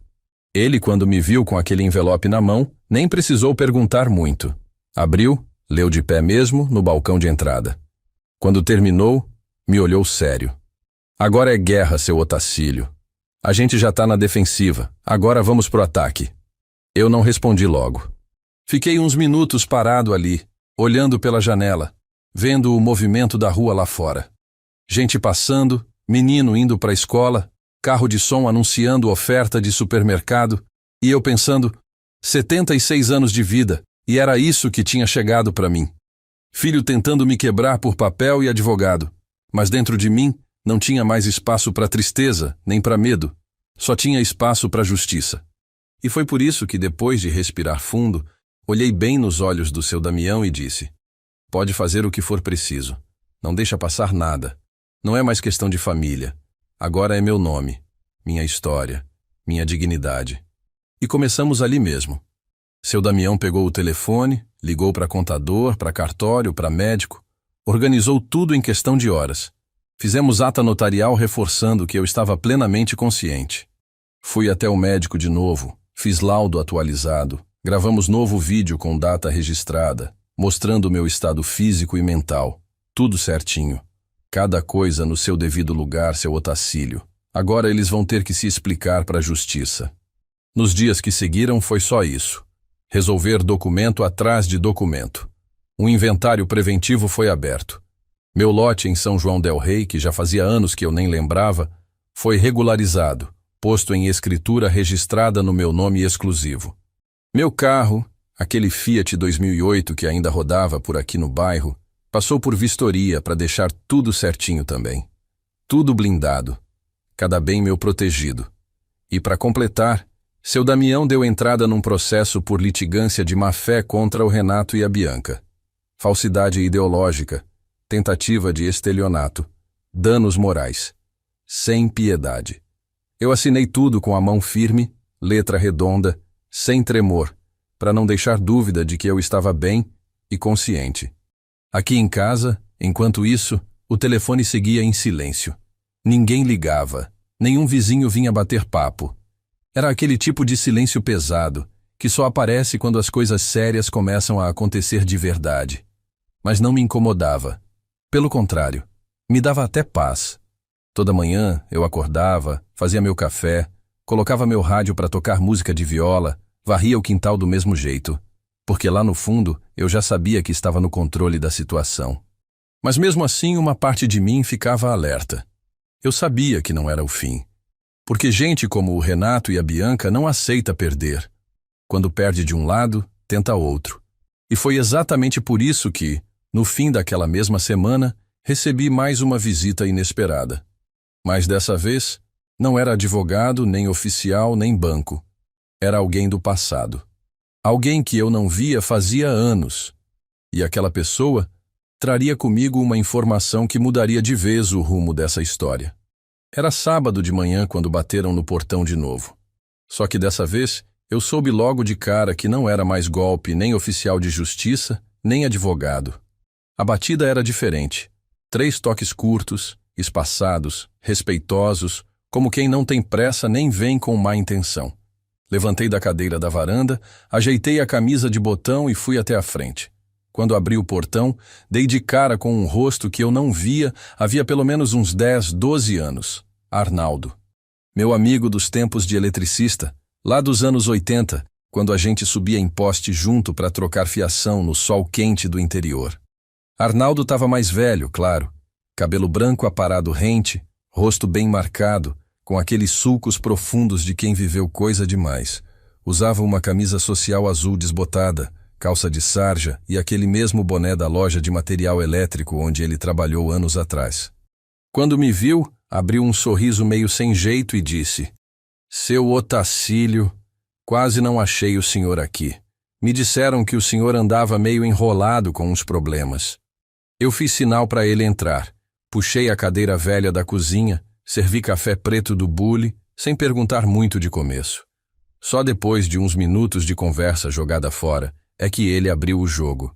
Ele, quando me viu com aquele envelope na mão, nem precisou perguntar muito. Abriu, leu de pé mesmo, no balcão de entrada. Quando terminou, me olhou sério. Agora é guerra, seu Otacílio. A gente já tá na defensiva, agora vamos pro ataque. Eu não respondi logo. Fiquei uns minutos parado ali, olhando pela janela, vendo o movimento da rua lá fora. Gente passando, menino indo pra escola, carro de som anunciando oferta de supermercado, e eu pensando, 76 anos de vida, e era isso que tinha chegado para mim. Filho tentando me quebrar por papel e advogado, mas dentro de mim não tinha mais espaço para tristeza, nem para medo, só tinha espaço para justiça. E foi por isso que, depois de respirar fundo, olhei bem nos olhos do seu Damião e disse: pode fazer o que for preciso, não deixa passar nada, não é mais questão de família. Agora é meu nome, minha história, minha dignidade. E começamos ali mesmo. Seu Damião pegou o telefone, ligou para contador, para cartório, para médico, organizou tudo em questão de horas. Fizemos ata notarial reforçando que eu estava plenamente consciente. Fui até o médico de novo, fiz laudo atualizado, gravamos novo vídeo com data registrada, mostrando o meu estado físico e mental, tudo certinho. Cada coisa no seu devido lugar, seu Otacílio. Agora eles vão ter que se explicar para a justiça. Nos dias que seguiram foi só isso. Resolver documento atrás de documento. Um inventário preventivo foi aberto. Meu lote em São João del Rei, que já fazia anos que eu nem lembrava, foi regularizado, posto em escritura registrada no meu nome exclusivo. Meu carro, aquele Fiat 2008 que ainda rodava por aqui no bairro, passou por vistoria para deixar tudo certinho também. Tudo blindado. Cada bem meu protegido. E para completar, seu Damião deu entrada num processo por litigância de má-fé contra o Renato e a Bianca. Falsidade ideológica, tentativa de estelionato, danos morais. Sem piedade. Eu assinei tudo com a mão firme, letra redonda, sem tremor, para não deixar dúvida de que eu estava bem e consciente. Aqui em casa, enquanto isso, o telefone seguia em silêncio. Ninguém ligava, nenhum vizinho vinha bater papo. Era aquele tipo de silêncio pesado, que só aparece quando as coisas sérias começam a acontecer de verdade. Mas não me incomodava. Pelo contrário, me dava até paz. Toda manhã eu acordava, fazia meu café, colocava meu rádio para tocar música de viola, varria o quintal do mesmo jeito. Porque lá no fundo eu já sabia que estava no controle da situação. Mas mesmo assim uma parte de mim ficava alerta. Eu sabia que não era o fim. Porque gente como o Renato e a Bianca não aceita perder. Quando perde de um lado, tenta outro. E foi exatamente por isso que, no fim daquela mesma semana, recebi mais uma visita inesperada. Mas dessa vez, não era advogado, nem oficial, nem banco. Era alguém do passado. Alguém que eu não via fazia anos. E aquela pessoa traria comigo uma informação que mudaria de vez o rumo dessa história. Era sábado de manhã quando bateram no portão de novo. Só que dessa vez eu soube logo de cara que não era mais golpe, nem oficial de justiça, nem advogado. A batida era diferente. 3 toques curtos, espaçados, respeitosos, como quem não tem pressa nem vem com má intenção. Levantei da cadeira da varanda, ajeitei a camisa de botão e fui até a frente. Quando abri o portão, dei de cara com um rosto que eu não via havia pelo menos uns 10, 12 anos. Arnaldo. Meu amigo dos tempos de eletricista, lá dos anos 80, quando a gente subia em poste junto para trocar fiação no sol quente do interior. Arnaldo estava mais velho, claro. Cabelo branco aparado rente, rosto bem marcado, com aqueles sulcos profundos de quem viveu coisa demais. Usava uma camisa social azul desbotada, calça de sarja e aquele mesmo boné da loja de material elétrico onde ele trabalhou anos atrás. Quando me viu, abriu um sorriso meio sem jeito e disse: "Seu Otacílio, quase não achei o senhor aqui. Me disseram que o senhor andava meio enrolado com uns problemas." Eu fiz sinal para ele entrar. Puxei a cadeira velha da cozinha, servi café preto do bule, sem perguntar muito de começo. Só depois de uns minutos de conversa jogada fora, é que ele abriu o jogo.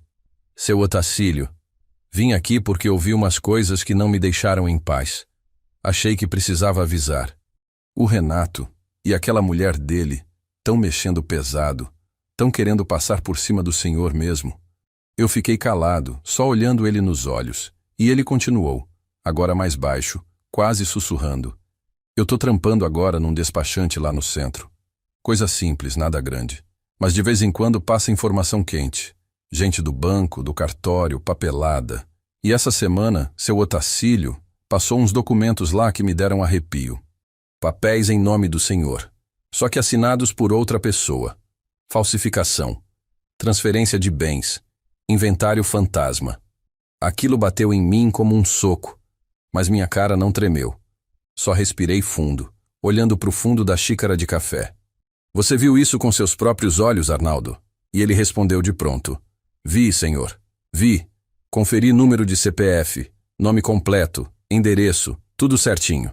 "Seu Otacílio, vim aqui porque ouvi umas coisas que não me deixaram em paz. Achei que precisava avisar. O Renato e aquela mulher dele tão mexendo pesado, tão querendo passar por cima do senhor mesmo." Eu fiquei calado, só olhando ele nos olhos, e ele continuou, agora mais baixo, quase sussurrando: "Eu tô trampando agora num despachante lá no centro. Coisa simples, nada grande. Mas de vez em quando passa informação quente. Gente do banco, do cartório, papelada. E essa semana, seu Otacílio passou uns documentos lá que me deram arrepio. Papéis em nome do senhor, só que assinados por outra pessoa. Falsificação. Transferência de bens. Inventário fantasma. Aquilo bateu em mim como um soco, mas minha cara não tremeu. Só respirei fundo, olhando para o fundo da xícara de café. "Você viu isso com seus próprios olhos, Arnaldo?" E ele respondeu de pronto: "Vi, senhor. Vi. Conferi número de CPF, nome completo, endereço, tudo certinho.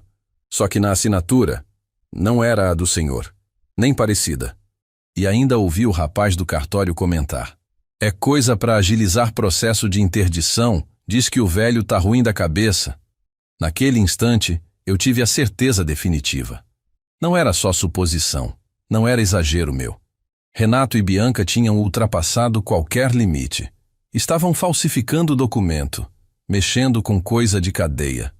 Só que na assinatura, não era a do senhor, nem parecida." E ainda ouvi o rapaz do cartório comentar: "É coisa para agilizar processo de interdição, diz que o velho tá ruim da cabeça." Naquele instante, eu tive a certeza definitiva. Não era só suposição, não era exagero meu. Renato e Bianca tinham ultrapassado qualquer limite. Estavam falsificando o documento, mexendo com coisa de cadeia.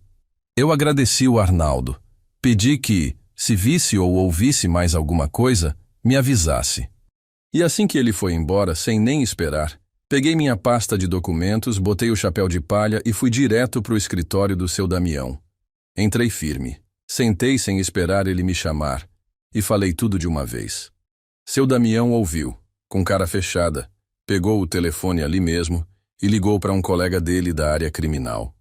Eu agradeci o Arnaldo. Pedi que, se visse ou ouvisse mais alguma coisa, me avisasse. E assim que ele foi embora, sem nem esperar, peguei minha pasta de documentos, botei o chapéu de palha e fui direto para o escritório do seu Damião. Entrei firme. Sentei sem esperar ele me chamar e falei tudo de uma vez. Seu Damião ouviu, com cara fechada, pegou o telefone ali mesmo e ligou para um colega dele da área criminal.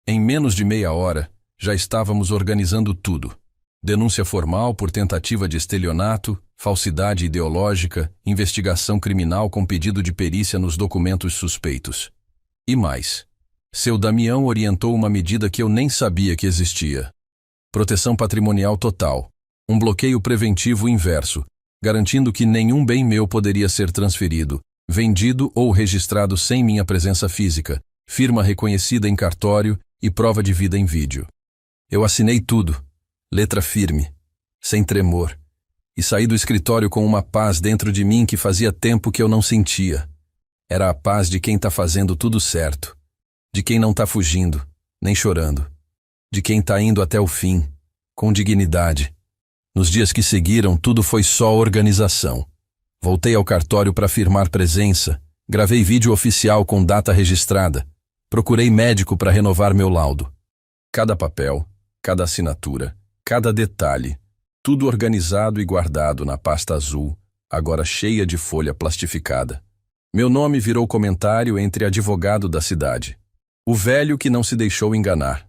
Em menos de meia hora, já estávamos organizando tudo. Denúncia formal por tentativa de estelionato, falsidade ideológica, investigação criminal com pedido de perícia nos documentos suspeitos. E mais. Seu Damião orientou uma medida que eu nem sabia que existia. Proteção patrimonial total. Um bloqueio preventivo inverso, garantindo que nenhum bem meu poderia ser transferido, vendido ou registrado sem minha presença física, firma reconhecida em cartório e prova de vida em vídeo. Eu assinei tudo, letra firme, sem tremor, e saí do escritório com uma paz dentro de mim que fazia tempo que eu não sentia. Era a paz de quem está fazendo tudo certo, de quem não está fugindo, nem chorando, de quem está indo até o fim, com dignidade. Nos dias que seguiram, tudo foi só organização. Voltei ao cartório para firmar presença, gravei vídeo oficial com data registrada, procurei médico para renovar meu laudo. Cada papel, cada assinatura, cada detalhe, tudo organizado e guardado na pasta azul, agora cheia de folha plastificada. Meu nome virou comentário entre advogado da cidade. O velho que não se deixou enganar.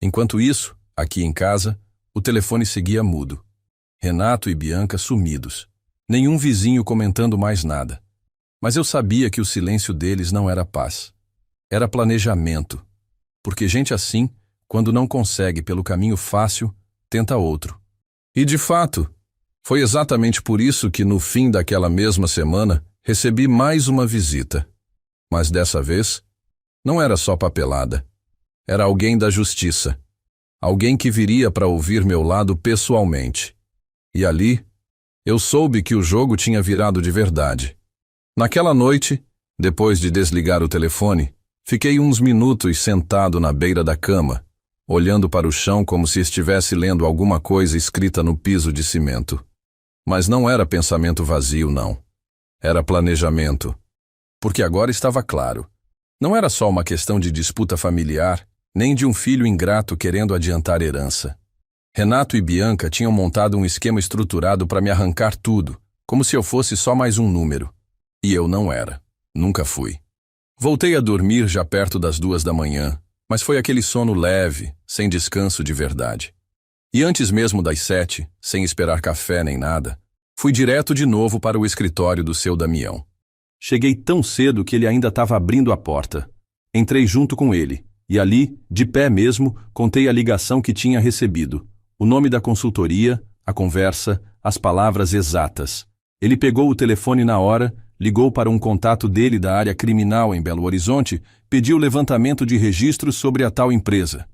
Enquanto isso, aqui em casa, o telefone seguia mudo. Renato e Bianca sumidos. Nenhum vizinho comentando mais nada. Mas eu sabia que o silêncio deles não era paz. Era planejamento. Porque gente assim, quando não consegue pelo caminho fácil, tenta outro. E de fato, foi exatamente por isso que no fim daquela mesma semana recebi mais uma visita. Mas dessa vez, não era só papelada. Era alguém da justiça. Alguém que viria para ouvir meu lado pessoalmente. E ali, eu soube que o jogo tinha virado de verdade. Naquela noite, depois de desligar o telefone, fiquei uns minutos sentado na beira da cama, olhando para o chão como se estivesse lendo alguma coisa escrita no piso de cimento. Mas não era pensamento vazio, não. Era planejamento. Porque agora estava claro. Não era só uma questão de disputa familiar, nem de um filho ingrato querendo adiantar herança. Renato e Bianca tinham montado um esquema estruturado para me arrancar tudo, como se eu fosse só mais um número. E eu não era. Nunca fui. Voltei a dormir já perto das 2 da manhã, mas foi aquele sono leve, sem descanso de verdade. E antes mesmo das 7, sem esperar café nem nada, fui direto de novo para o escritório do seu Damião. Cheguei tão cedo que ele ainda estava abrindo a porta. Entrei junto com ele, e ali, de pé mesmo, contei a ligação que tinha recebido, o nome da consultoria, a conversa, as palavras exatas. Ele pegou o telefone na hora, ligou para um contato dele da área criminal em Belo Horizonte, pediu levantamento de registros sobre a tal empresa.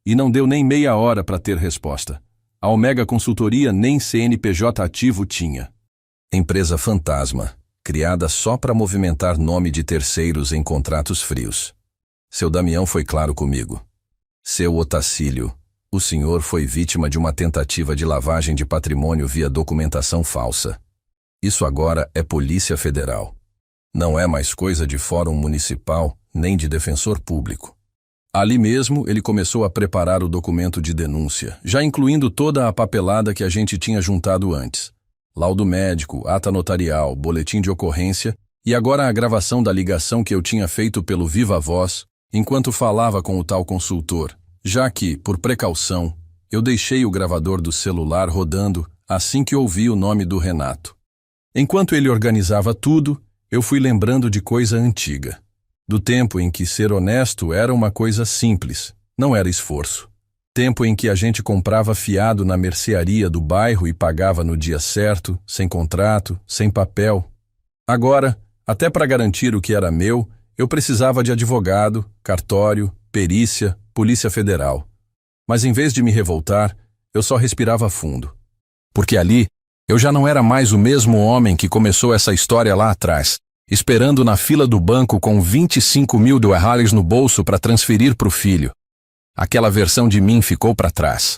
E não deu nem meia hora para ter resposta. A Omega Consultoria nem CNPJ ativo tinha. Empresa fantasma, criada só para movimentar nome de terceiros em contratos frios. Seu Damião foi claro comigo. Seu Otacílio, o senhor foi vítima de uma tentativa de lavagem de patrimônio via documentação falsa. Isso agora é Polícia Federal. Não é mais coisa de Fórum Municipal, nem de defensor público. Ali mesmo, ele começou a preparar o documento de denúncia, já incluindo toda a papelada que a gente tinha juntado antes. Laudo médico, ata notarial, boletim de ocorrência e agora a gravação da ligação que eu tinha feito pelo Viva Voz, enquanto falava com o tal consultor, já que, por precaução, eu deixei o gravador do celular rodando assim que ouvi o nome do Renato. Enquanto ele organizava tudo, eu fui lembrando de coisa antiga. Do tempo em que ser honesto era uma coisa simples, não era esforço. Tempo em que a gente comprava fiado na mercearia do bairro e pagava no dia certo, sem contrato, sem papel. Agora, até para garantir o que era meu, eu precisava de advogado, cartório, perícia, Polícia Federal. Mas em vez de me revoltar, eu só respirava fundo. Porque ali, eu já não era mais o mesmo homem que começou essa história lá atrás, esperando na fila do banco com 25 mil dollars no bolso para transferir para o filho. Aquela versão de mim ficou para trás.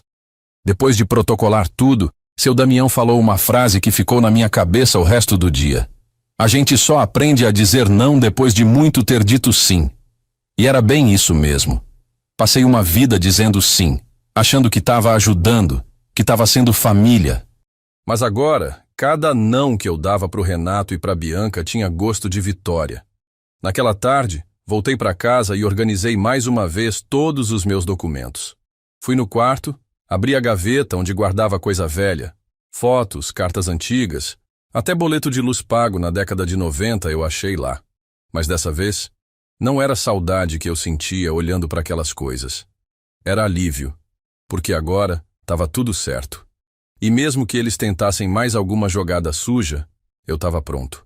Depois de protocolar tudo, seu Damião falou uma frase que ficou na minha cabeça o resto do dia. A gente só aprende a dizer não depois de muito ter dito sim. E era bem isso mesmo. Passei uma vida dizendo sim, achando que estava ajudando, que estava sendo família. Mas agora, cada não que eu dava para o Renato e para a Bianca tinha gosto de vitória. Naquela tarde, voltei para casa e organizei mais uma vez todos os meus documentos. Fui no quarto, abri a gaveta onde guardava coisa velha, fotos, cartas antigas, até boleto de luz pago na década de 90 eu achei lá. Mas dessa vez, não era saudade que eu sentia olhando para aquelas coisas. Era alívio, porque agora estava tudo certo. E mesmo que eles tentassem mais alguma jogada suja, eu estava pronto.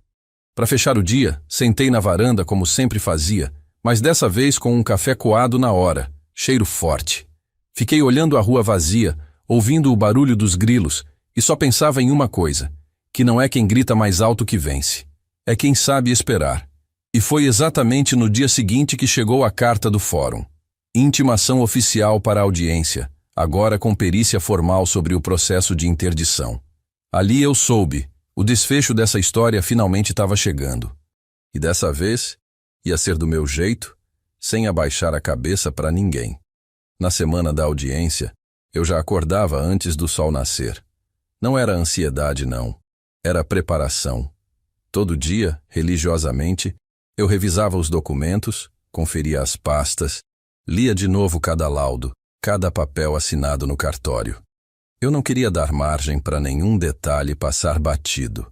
Para fechar o dia, sentei na varanda como sempre fazia, mas dessa vez com um café coado na hora, cheiro forte. Fiquei olhando a rua vazia, ouvindo o barulho dos grilos, e só pensava em uma coisa, que não é quem grita mais alto que vence, é quem sabe esperar. E foi exatamente no dia seguinte que chegou a carta do fórum. Intimação oficial para a audiência, agora com perícia formal sobre o processo de interdição. Ali eu soube, o desfecho dessa história finalmente estava chegando. E dessa vez, ia ser do meu jeito, sem abaixar a cabeça para ninguém. Na semana da audiência, eu já acordava antes do sol nascer. Não era ansiedade, não. Era preparação. Todo dia, religiosamente, eu revisava os documentos, conferia as pastas, lia de novo cada laudo, cada papel assinado no cartório. Eu não queria dar margem para nenhum detalhe passar batido.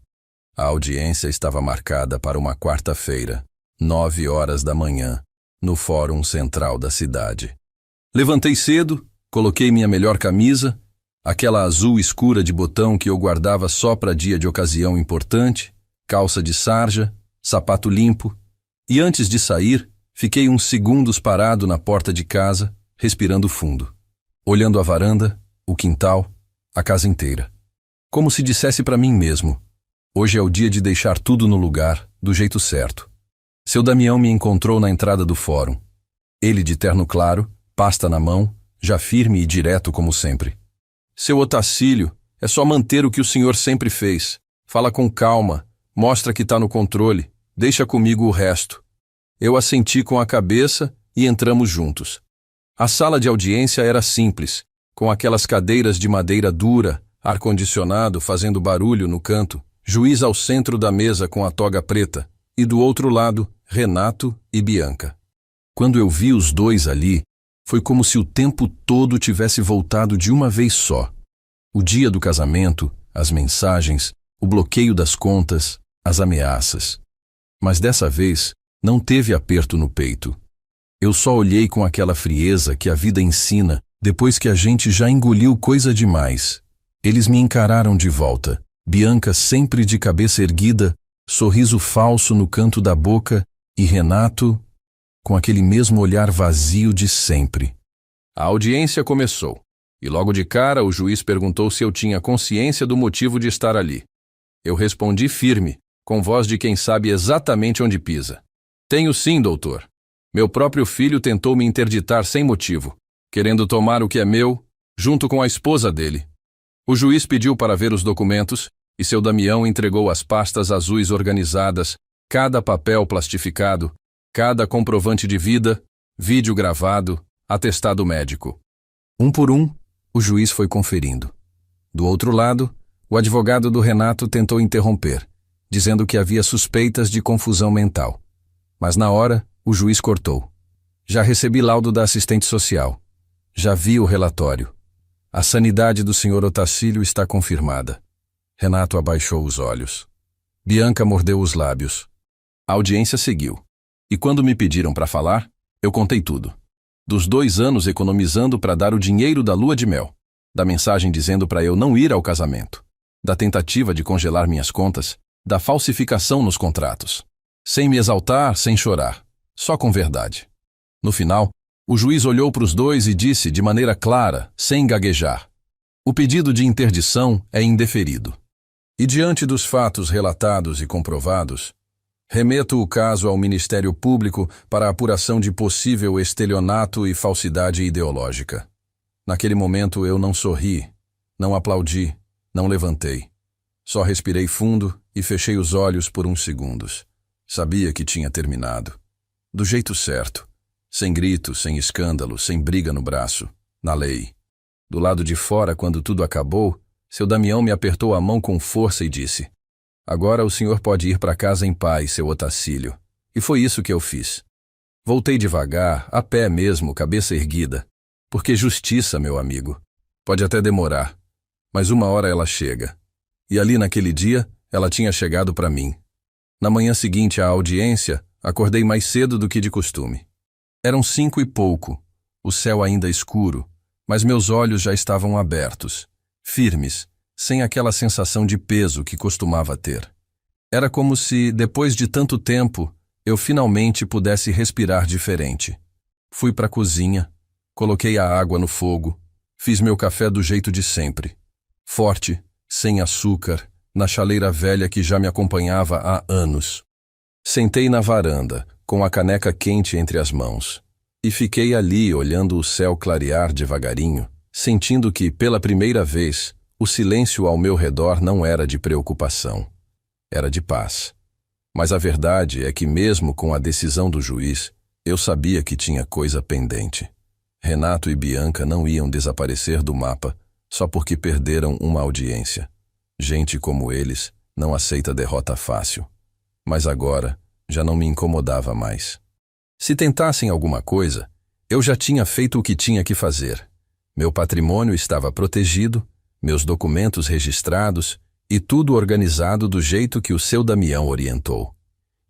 A audiência estava marcada para uma quarta-feira, 9 horas da manhã, no Fórum Central da cidade. Levantei cedo, coloquei minha melhor camisa, Aquela azul escura de botão que eu guardava só para dia de ocasião importante, calça de sarja, sapato limpo, e antes de sair, fiquei uns segundos parado na porta de casa, respirando fundo, olhando a varanda, o quintal, a casa inteira. Como se dissesse para mim mesmo, hoje é o dia de deixar tudo no lugar, do jeito certo. Seu Damião me encontrou na entrada do fórum. Ele de terno claro, pasta na mão, já firme e direto como sempre. Seu Otacílio, é só manter o que o senhor sempre fez. Fala com calma, mostra que está no controle, deixa comigo o resto. Eu assenti com a cabeça e entramos juntos. A sala de audiência era simples, com aquelas cadeiras de madeira dura, ar-condicionado fazendo barulho no canto, juiz ao centro da mesa com a toga preta, e do outro lado, Renato e Bianca. Quando eu vi os dois ali, foi como se o tempo todo tivesse voltado de uma vez só. O dia do casamento, as mensagens, o bloqueio das contas, as ameaças. Mas dessa vez, não teve aperto no peito. Eu só olhei com aquela frieza que a vida ensina depois que a gente já engoliu coisa demais. Eles me encararam de volta, Bianca sempre de cabeça erguida, sorriso falso no canto da boca, e Renato com aquele mesmo olhar vazio de sempre. A audiência começou, e logo de cara o juiz perguntou se eu tinha consciência do motivo de estar ali. Eu respondi firme, com voz de quem sabe exatamente onde pisa. Tenho sim, doutor. Meu próprio filho tentou me interditar sem motivo, querendo tomar o que é meu, junto com a esposa dele. O juiz pediu para ver os documentos, e seu Damião entregou as pastas azuis organizadas, cada papel plastificado, cada comprovante de vida, vídeo gravado, atestado médico. Um por um, o juiz foi conferindo. Do outro lado, o advogado do Renato tentou interromper, dizendo que havia suspeitas de confusão mental. Mas na hora, o juiz cortou. Já recebi laudo da assistente social. Já vi o relatório. A sanidade do senhor Otacílio está confirmada. Renato abaixou os olhos. Bianca mordeu os lábios. A audiência seguiu. E quando me pediram para falar, eu contei tudo. Dos 2 anos economizando para dar o dinheiro da lua de mel. Da mensagem dizendo para eu não ir ao casamento. Da tentativa de congelar minhas contas. Da falsificação nos contratos. Sem me exaltar, sem chorar. Só com verdade. No final, o juiz olhou para os dois e disse de maneira clara, sem gaguejar: o pedido de interdição é indeferido. E diante dos fatos relatados e comprovados, remeto o caso ao Ministério Público para a apuração de possível estelionato e falsidade ideológica. Naquele momento eu não sorri, não aplaudi, não levantei. Só respirei fundo e fechei os olhos por uns segundos. Sabia que tinha terminado. Do jeito certo. Sem grito, sem escândalo, sem briga no braço. Na lei. Do lado de fora, quando tudo acabou, seu Damião me apertou a mão com força e disse: agora o senhor pode ir para casa em paz, seu Otacílio. E foi isso que eu fiz. Voltei devagar, a pé mesmo, cabeça erguida. Porque justiça, meu amigo, pode até demorar, mas uma hora ela chega. E ali naquele dia, ela tinha chegado para mim. Na manhã seguinte à audiência, acordei mais cedo do que de costume. Eram 5 e pouco, o céu ainda escuro, mas meus olhos já estavam abertos, firmes, sem aquela sensação de peso que costumava ter. Era como se, depois de tanto tempo, eu finalmente pudesse respirar diferente. Fui para a cozinha, coloquei a água no fogo, fiz meu café do jeito de sempre. Forte, sem açúcar, na chaleira velha que já me acompanhava há anos. Sentei na varanda, com a caneca quente entre as mãos, e fiquei ali olhando o céu clarear devagarinho, sentindo que, pela primeira vez, o silêncio ao meu redor não era de preocupação. Era de paz. Mas a verdade é que mesmo com a decisão do juiz, eu sabia que tinha coisa pendente. Renato e Bianca não iam desaparecer do mapa só porque perderam uma audiência. Gente como eles não aceita derrota fácil. Mas agora já não me incomodava mais. Se tentassem alguma coisa, eu já tinha feito o que tinha que fazer. Meu patrimônio estava protegido, meus documentos registrados e tudo organizado do jeito que o seu Damião orientou.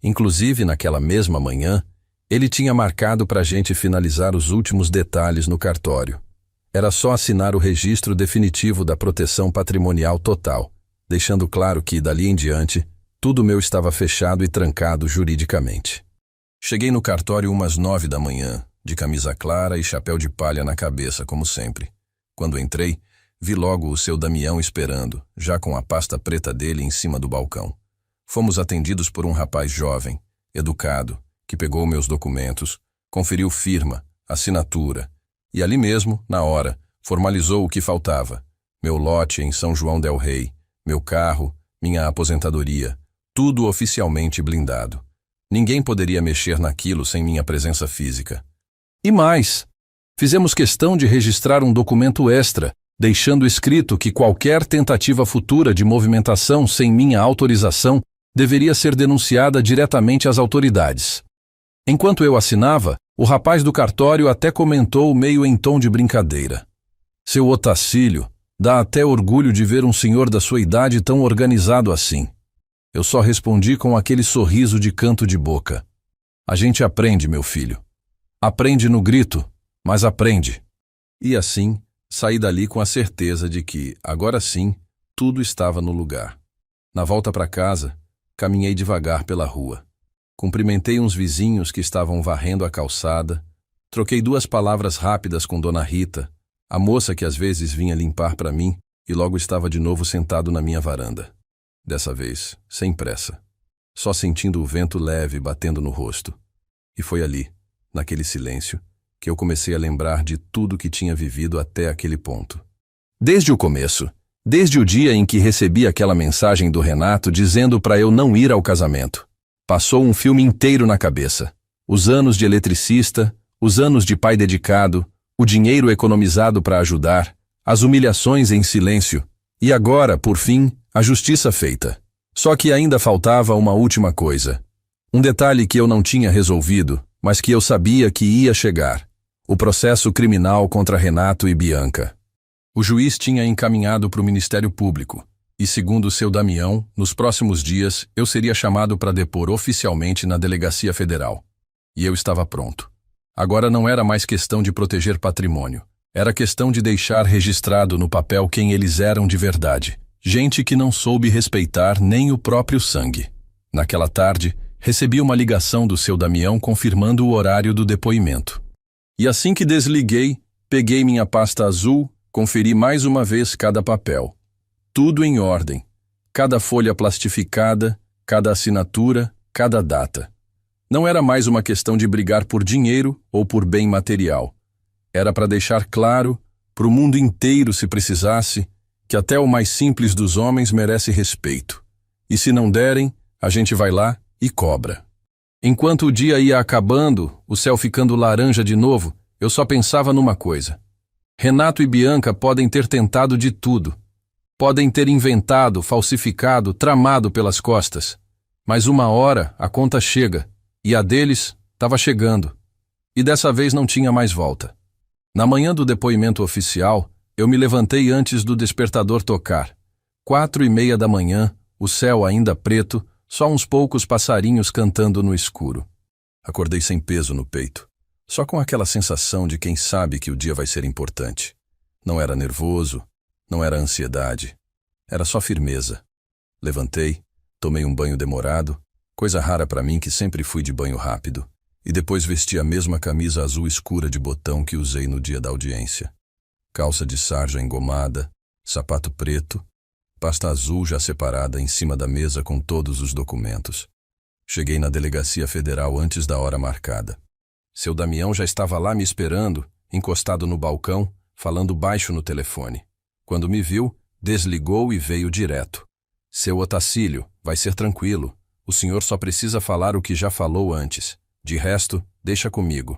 Inclusive, naquela mesma manhã, ele tinha marcado para a gente finalizar os últimos detalhes no cartório. Era só assinar o registro definitivo da proteção patrimonial total, deixando claro que, dali em diante, tudo meu estava fechado e trancado juridicamente. Cheguei no cartório umas 9 da manhã, de camisa clara e chapéu de palha na cabeça, como sempre. Quando entrei, vi logo o seu Damião esperando, já com a pasta preta dele em cima do balcão. Fomos atendidos por um rapaz jovem, educado, que pegou meus documentos, conferiu firma, assinatura, e ali mesmo, na hora, formalizou o que faltava. Meu lote em São João del Rei, meu carro, minha aposentadoria, tudo oficialmente blindado. Ninguém poderia mexer naquilo sem minha presença física. E mais, fizemos questão de registrar um documento extra, deixando escrito que qualquer tentativa futura de movimentação sem minha autorização deveria ser denunciada diretamente às autoridades. Enquanto eu assinava, o rapaz do cartório até comentou meio em tom de brincadeira: "Seu Otacílio, dá até orgulho de ver um senhor da sua idade tão organizado assim." Eu só respondi com aquele sorriso de canto de boca: "A gente aprende, meu filho. Aprende no grito, mas aprende." E assim, saí dali com a certeza de que, agora sim, tudo estava no lugar. Na volta para casa, caminhei devagar pela rua. Cumprimentei uns vizinhos que estavam varrendo a calçada, troquei 2 palavras rápidas com Dona Rita, a moça que às vezes vinha limpar para mim, e logo estava de novo sentado na minha varanda. Dessa vez, sem pressa, só sentindo o vento leve batendo no rosto. E foi ali, naquele silêncio, que eu comecei a lembrar de tudo que tinha vivido até aquele ponto. Desde o começo, desde o dia em que recebi aquela mensagem do Renato dizendo para eu não ir ao casamento, passou um filme inteiro na cabeça. Os anos de eletricista, os anos de pai dedicado, o dinheiro economizado para ajudar, as humilhações em silêncio, e agora, por fim, a justiça feita. Só que ainda faltava uma última coisa. Um detalhe que eu não tinha resolvido, mas que eu sabia que ia chegar: o processo criminal contra Renato e Bianca. O juiz tinha encaminhado para o Ministério Público, e segundo o seu Damião, nos próximos dias eu seria chamado para depor oficialmente na Delegacia Federal. E eu estava pronto. Agora não era mais questão de proteger patrimônio. Era questão de deixar registrado no papel quem eles eram de verdade. Gente que não soube respeitar nem o próprio sangue. Naquela tarde, recebi uma ligação do seu Damião confirmando o horário do depoimento. E assim que desliguei, peguei minha pasta azul, conferi mais uma vez cada papel. Tudo em ordem. Cada folha plastificada, cada assinatura, cada data. Não era mais uma questão de brigar por dinheiro ou por bem material. Era para deixar claro, para o mundo inteiro se precisasse, que até o mais simples dos homens merece respeito. E se não derem, a gente vai lá e cobra. Enquanto o dia ia acabando, o céu ficando laranja de novo, eu só pensava numa coisa. Renato e Bianca podem ter tentado de tudo. Podem ter inventado, falsificado, tramado pelas costas. Mas uma hora a conta chega, e a deles estava chegando. E dessa vez não tinha mais volta. Na manhã do depoimento oficial, eu me levantei antes do despertador tocar. 4:30 da manhã, o céu ainda preto, só uns poucos passarinhos cantando no escuro. Acordei sem peso no peito, só com aquela sensação de quem sabe que o dia vai ser importante. Não era nervoso, não era ansiedade, era só firmeza. Levantei, tomei um banho demorado, coisa rara para mim que sempre fui de banho rápido, e depois vesti a mesma camisa azul escura de botão que usei no dia da audiência. Calça de sarja engomada, sapato preto, pasta azul já separada em cima da mesa com todos os documentos. Cheguei na Delegacia Federal antes da hora marcada. Seu Damião já estava lá me esperando, encostado no balcão, falando baixo no telefone. Quando me viu, desligou e veio direto. "Seu Otacílio, vai ser tranquilo. O senhor só precisa falar o que já falou antes. De resto, deixa comigo."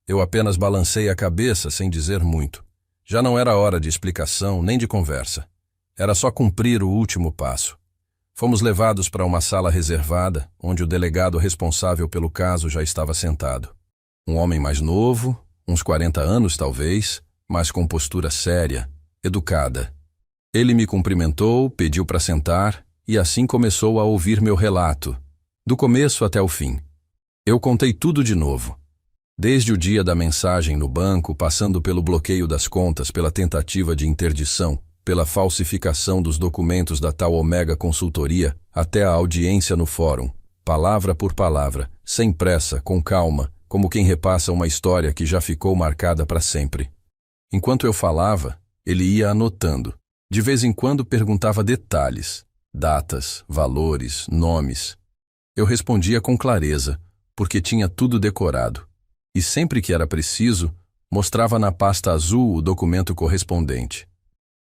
Eu apenas balancei a cabeça sem dizer muito. Já não era hora de explicação nem de conversa. Era só cumprir o último passo. Fomos levados para uma sala reservada, onde o delegado responsável pelo caso já estava sentado. Um homem mais novo, uns 40 anos talvez, mas com postura séria, educada. Ele me cumprimentou, pediu para sentar, e assim começou a ouvir meu relato, do começo até o fim. Eu contei tudo de novo. Desde o dia da mensagem no banco, passando pelo bloqueio das contas, pela tentativa de interdição, pela falsificação dos documentos da tal Omega Consultoria, até a audiência no fórum, palavra por palavra, sem pressa, com calma, como quem repassa uma história que já ficou marcada para sempre. Enquanto eu falava, ele ia anotando. De vez em quando perguntava detalhes, datas, valores, nomes. Eu respondia com clareza, porque tinha tudo decorado. E sempre que era preciso, mostrava na pasta azul o documento correspondente.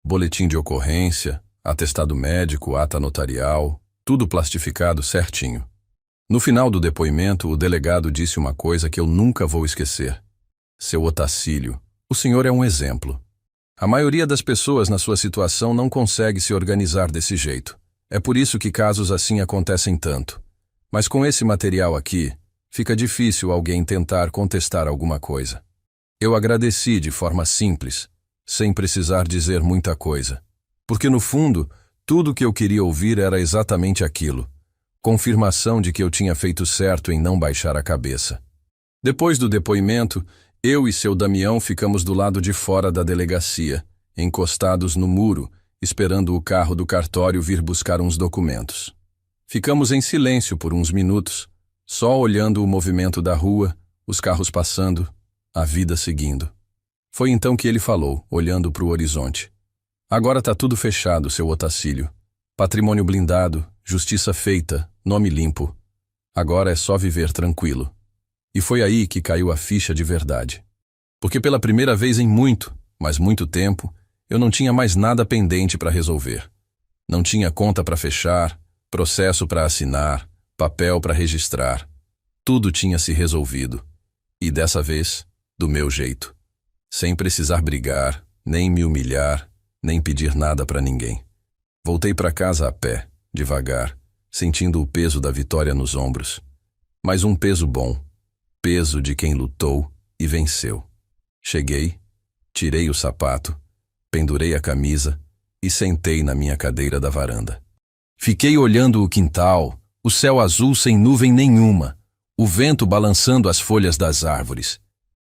Boletim de ocorrência, atestado médico, ata notarial, tudo plastificado certinho. No final do depoimento, o delegado disse uma coisa que eu nunca vou esquecer. Seu Otacílio, o senhor é um exemplo. A maioria das pessoas na sua situação não consegue se organizar desse jeito. É por isso que casos assim acontecem tanto. Mas com esse material aqui, fica difícil alguém tentar contestar alguma coisa. Eu agradeci de forma simples, sem precisar dizer muita coisa. Porque no fundo, tudo o que eu queria ouvir era exatamente aquilo. Confirmação de que eu tinha feito certo em não baixar a cabeça. Depois do depoimento, eu e seu Damião ficamos do lado de fora da delegacia, encostados no muro, esperando o carro do cartório vir buscar uns documentos. Ficamos em silêncio por uns minutos, só olhando o movimento da rua, os carros passando, a vida seguindo. Foi então que ele falou, olhando para o horizonte. Agora tá tudo fechado, seu Otacílio. Patrimônio blindado, justiça feita, nome limpo. Agora é só viver tranquilo. E foi aí que caiu a ficha de verdade. Porque pela primeira vez em muito, mas muito tempo, eu não tinha mais nada pendente para resolver. Não tinha conta para fechar, processo para assinar, papel para registrar. Tudo tinha se resolvido. E dessa vez, do meu jeito. Sem precisar brigar, nem me humilhar, nem pedir nada para ninguém. Voltei para casa a pé, devagar, sentindo o peso da vitória nos ombros. Mas um peso bom, peso de quem lutou e venceu. Cheguei, tirei o sapato, pendurei a camisa e sentei na minha cadeira da varanda. Fiquei olhando o quintal, o céu azul sem nuvem nenhuma, o vento balançando as folhas das árvores.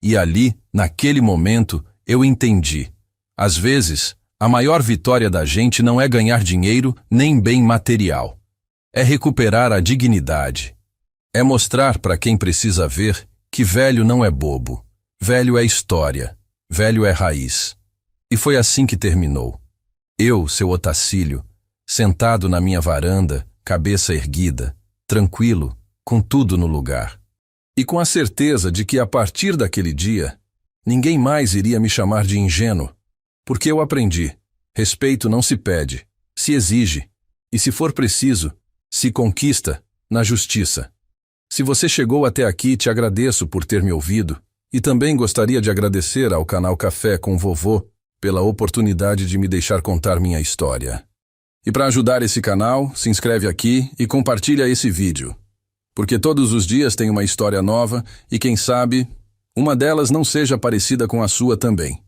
E ali, naquele momento, eu entendi. Às vezes, a maior vitória da gente não é ganhar dinheiro nem bem material. É recuperar a dignidade. É mostrar para quem precisa ver que velho não é bobo. Velho é história. Velho é raiz. E foi assim que terminou. Eu, seu Otacílio, sentado na minha varanda, cabeça erguida, tranquilo, com tudo no lugar. E com a certeza de que a partir daquele dia, ninguém mais iria me chamar de ingênuo. Porque eu aprendi, respeito não se pede, se exige, e se for preciso, se conquista na justiça. Se você chegou até aqui, te agradeço por ter me ouvido, e também gostaria de agradecer ao canal Café com Vovô pela oportunidade de me deixar contar minha história. E para ajudar esse canal, se inscreve aqui e compartilha esse vídeo. Porque todos os dias tem uma história nova e quem sabe, uma delas não seja parecida com a sua também.